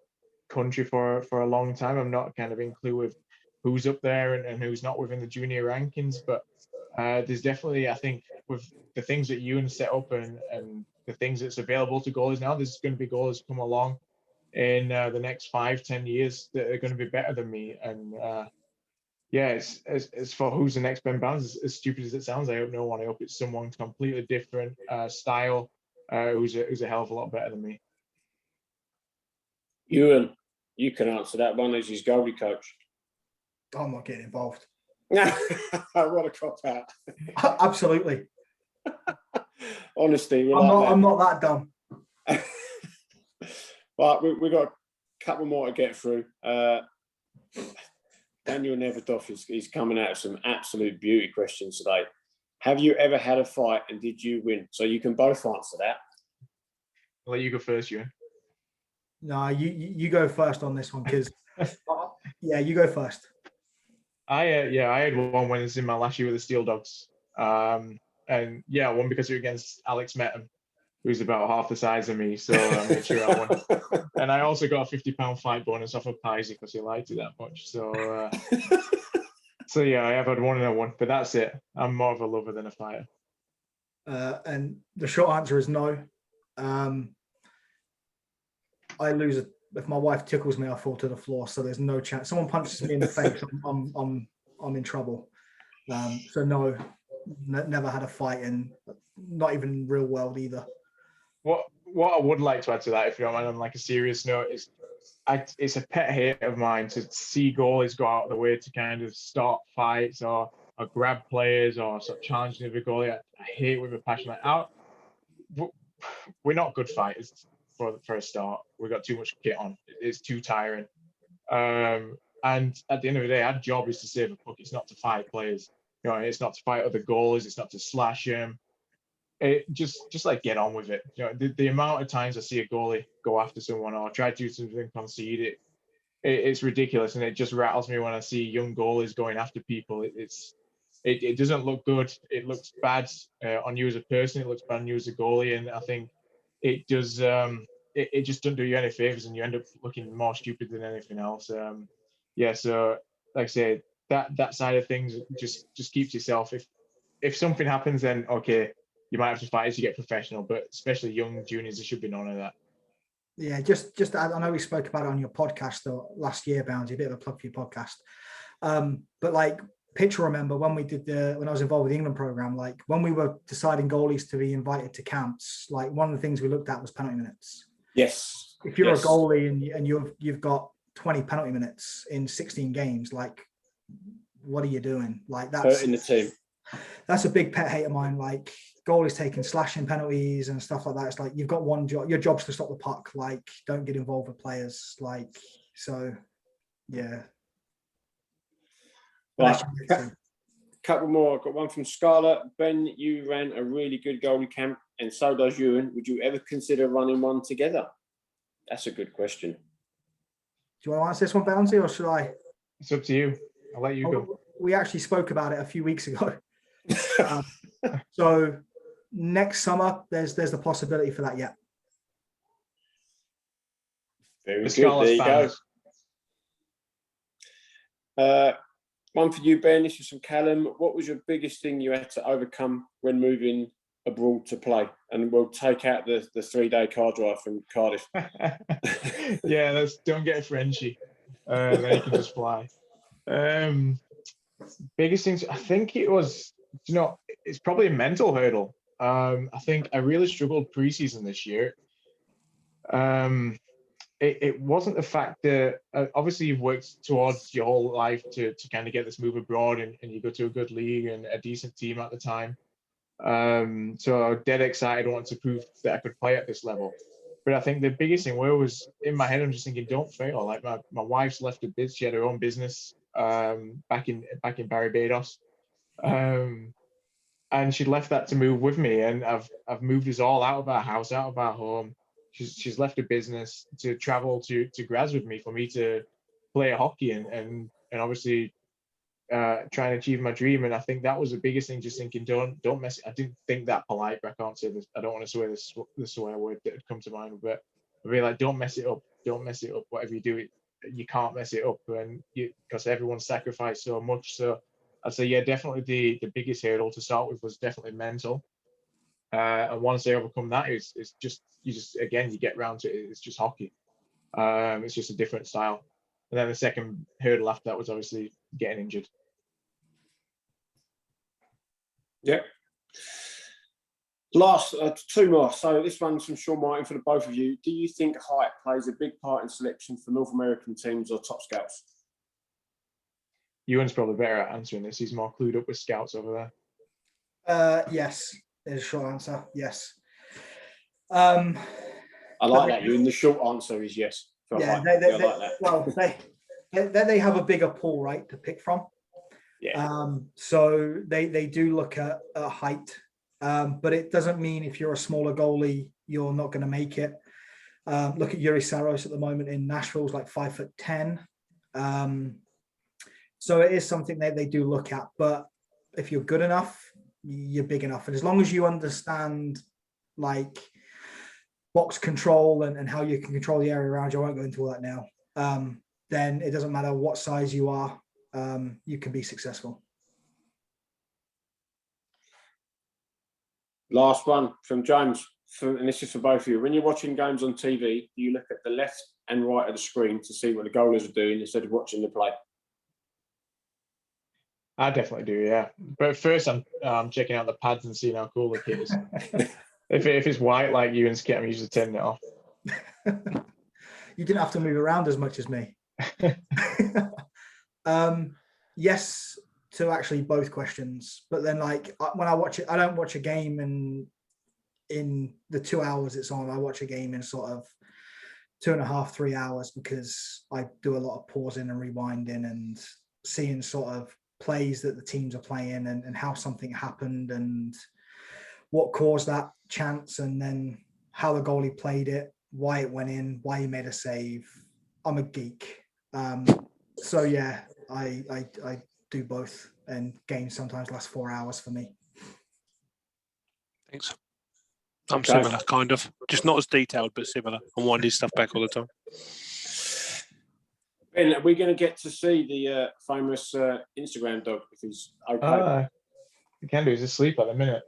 country for a long time, I'm not kind of in clue with who's up there and who's not within the junior rankings. But there's definitely, I think, with the things that Ewan set up and the things that's available to goalies now, there's going to be goalies come along in the next 5-10 years that are going to be better than me. And yeah, it's for who's the next Ben Bowns, as stupid as it sounds, I hope no one. I hope it's someone completely different style who's a hell of a lot better than me. Ewan, you can answer that one as his goalie coach. I'm not getting involved. What a cop out. Absolutely. Honestly, I'm not that dumb. But we've got a couple more to get through. Daniel Neverdoff is coming out with some absolute beauty questions today. Have you ever had a fight and did you win? So you can both answer that. I'll let you go first, Ewan. No, you go first on this one because yeah, you go first. I had one when it's in my last year with the Steel Dogs. And yeah, I won because you're against Alex Metten, who's about half the size of me. So I made sure I won. And I also got a £50 fight bonus off of Piesy because he liked it that much. So so yeah, I have had one and I won, but that's it. I'm more of a lover than a fighter. And the short answer is no. I lose if my wife tickles me, I fall to the floor. So there's no chance. Someone punches me in the face, I'm in trouble. So no, never had a fight, and not even in real world either. What I would like to add to that, if you don't mind, on like a serious note, is it's a pet hate of mine to see goalies go out of the way to kind of start fights or grab players or sort of challenge the goalie. I hate with a passion. Like, we're not good fighters for a start. We've got too much kit on. It's too tiring. And at the end of the day, our job is to save a puck. It's not to fight players. You know, it's not to fight other goalies. It's not to slash them. It just like get on with it. You know, the amount of times I see a goalie go after someone or try to do something and concede it's ridiculous, and it just rattles me when I see young goalies going after people. It doesn't look good. It looks bad on you as a person. It looks bad on you as a goalie, and I think it does. It just doesn't do you any favors, and you end up looking more stupid than anything else. Yeah. So, like I say, that side of things just keeps yourself. If something happens, then okay, you might have to fight as you get professional. But especially young juniors, there should be none of that. Yeah, just I know we spoke about it on your podcast last year, Bounds, a bit of a plug for your podcast. But like Pitch will remember when we did when I was involved with the England program, like when we were deciding goalies to be invited to camps, like one of the things we looked at was penalty minutes. Yes. If you're yes. a goalie and you've got 20 penalty minutes in 16 games, like what are you doing? Like that's hurting the team. That's a big pet hate of mine. Like goalies taking slashing penalties and stuff like that. It's like you've got one job. Your job's to stop the puck. Like don't get involved with players. Like so, yeah. Right. Couple more. I've got one from Scarlett. Ben, you ran a really good goalie camp, and so does Ewan. Would you ever consider running one together? That's a good question. Do you want to answer this one, Bouncy, or should I? It's up to you. I'll let you go. We actually spoke about it a few weeks ago. So next summer, there's the possibility for that yet. Very good. There you go. One for you, Ben. This is from Callum. What was your biggest thing you had to overcome when moving abroad to play? And we'll take out the 3-day car drive from Cardiff. Yeah, don't get a Frenchie. Then you can just fly. Biggest things, I think it was, it's probably a mental hurdle. I think I really struggled preseason this year. It wasn't the fact that obviously you've worked towards your whole life to kind of get this move abroad and you go to a good league and a decent team at the time. So I was dead excited, wanted to prove that I could play at this level. But I think the biggest thing was in my head, I'm just thinking, don't fail. Like my wife's left a biz, she had her own business back in Barbados. And she left that to move with me, and I've moved us all out of our house, out of our home. She's left a business to travel to Graz with me for me to play hockey and obviously try and achieve my dream. And I think that was the biggest thing, just thinking, don't mess it. I didn't think that polite, but I can't say this. I don't want to swear the swear word that had come to mind, but I really like, don't mess it up. Don't mess it up. Whatever you do, you can't mess it up, and because everyone's sacrificed so much. So I'd say, yeah, definitely the biggest hurdle to start with was definitely mental. And once they overcome that, it's just you get round to it. It's just hockey. It's just a different style. And then the second hurdle after that was obviously getting injured. Yeah. Last two more. So this one's from Sean Martin for the both of you. Do you think height plays a big part in selection for North American teams or top scouts? Ewan's probably better at answering this. He's more clued up with scouts over there. Yes, is a short answer. Yes. I like that. Ewan. The short answer is yes. Yeah, I like that. Well, they have a bigger pool, right, to pick from. Yeah. So they do look at height, but it doesn't mean if you're a smaller goalie, you're not going to make it. Look at Yuri Saros at the moment in Nashville's like 5'10". So it is something that they do look at, but if you're good enough, you're big enough. And as long as you understand like box control and how you can control the area around you, I won't go into all that now, then it doesn't matter what size you are, you can be successful. Last one from James, and this is for both of you. When you're watching games on TV, do you look at the left and right of the screen to see what the goalies are doing instead of watching the play? I definitely do, yeah. But first, I'm checking out the pads and seeing how cool the kit is. if it's white like Ewan's kit, I'm usually turning it off. You didn't have to move around as much as me. Yes to actually both questions, but then like when I watch it, I don't watch a game in the 2 hours it's on. I watch a game in sort of 2.5, 3 hours, because I do a lot of pausing and rewinding and seeing sort of plays that the teams are playing and how something happened and what caused that chance, and then how the goalie played it, why it went in, why he made a save. I'm a geek. So yeah, I do both, and games sometimes last 4 hours for me. Thanks. I'm similar, kind of. Just not as detailed, but similar. I'm winding stuff back all the time. Ben, are we going to get to see the famous Instagram dog if he's okay? You can do. He's asleep at the minute.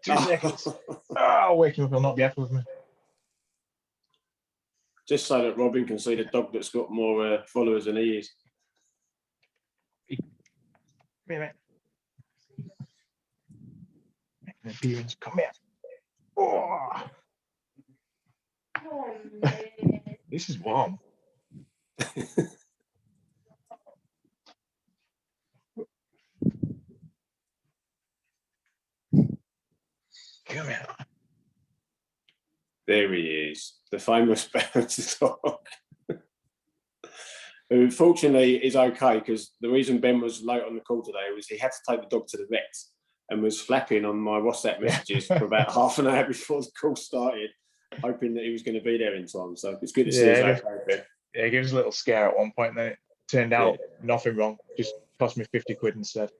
2 seconds. I'll wake him up. He'll not be happy with me. Just so that Robin can see the dog that's got more followers than he is. here, mate. Bowns, come here. Oh. This is warm. Come here. There he is, the famous Bowns dog. Who fortunately is okay, because the reason Ben was late on the call today was he had to take the dog to the vet and was flapping on my WhatsApp messages for about half an hour before the call started, hoping that he was going to be there in time. So it's good to see he's okay, Ben. Yeah, he gave us a little scare at one point, and then it turned out nothing wrong. Just cost me 50 quid instead.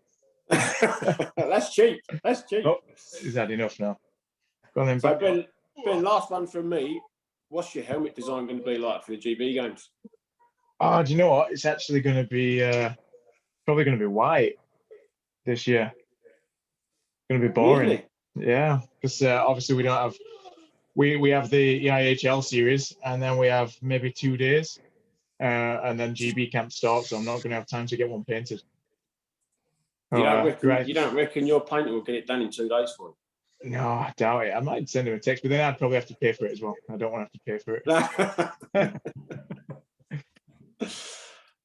That's cheap. That's cheap. Oh, is that enough now? Go on then, So back. Ben, last one from me. What's your helmet design going to be like for the GB games? Oh, do you know what? It's actually going to be probably going to be white this year. It's going to be boring. Really? Yeah, because obviously we don't have we have the EIHL series, and then we have maybe 2 days, and then GB camp starts. So I'm not going to have time to get one painted. You don't reckon your painter will get it done in 2 days for you? No, I doubt it. I might send him a text, but then I'd probably have to pay for it as well. I don't want to have to pay for it.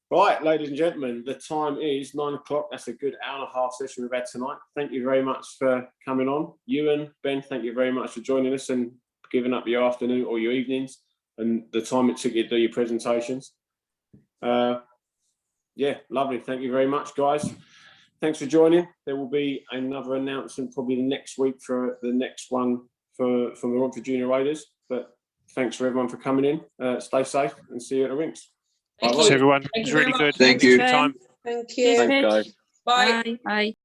Right, ladies and gentlemen, the time is 9 o'clock. That's a good hour and a half session we've had tonight. Thank you very much for coming on. Ewan, Ben, thank you very much for joining us and giving up your afternoon or your evenings and the time it took you to do your presentations. Yeah, lovely. Thank you very much, guys. Thanks for joining. There will be another announcement probably next week for the next one from the Romford Junior Raiders. But thanks for everyone for coming in. Stay safe and see you at the rinks. Thanks, everyone. It was really good. Thank you. Time. Thank you. Thanks, guys. Bye. Bye.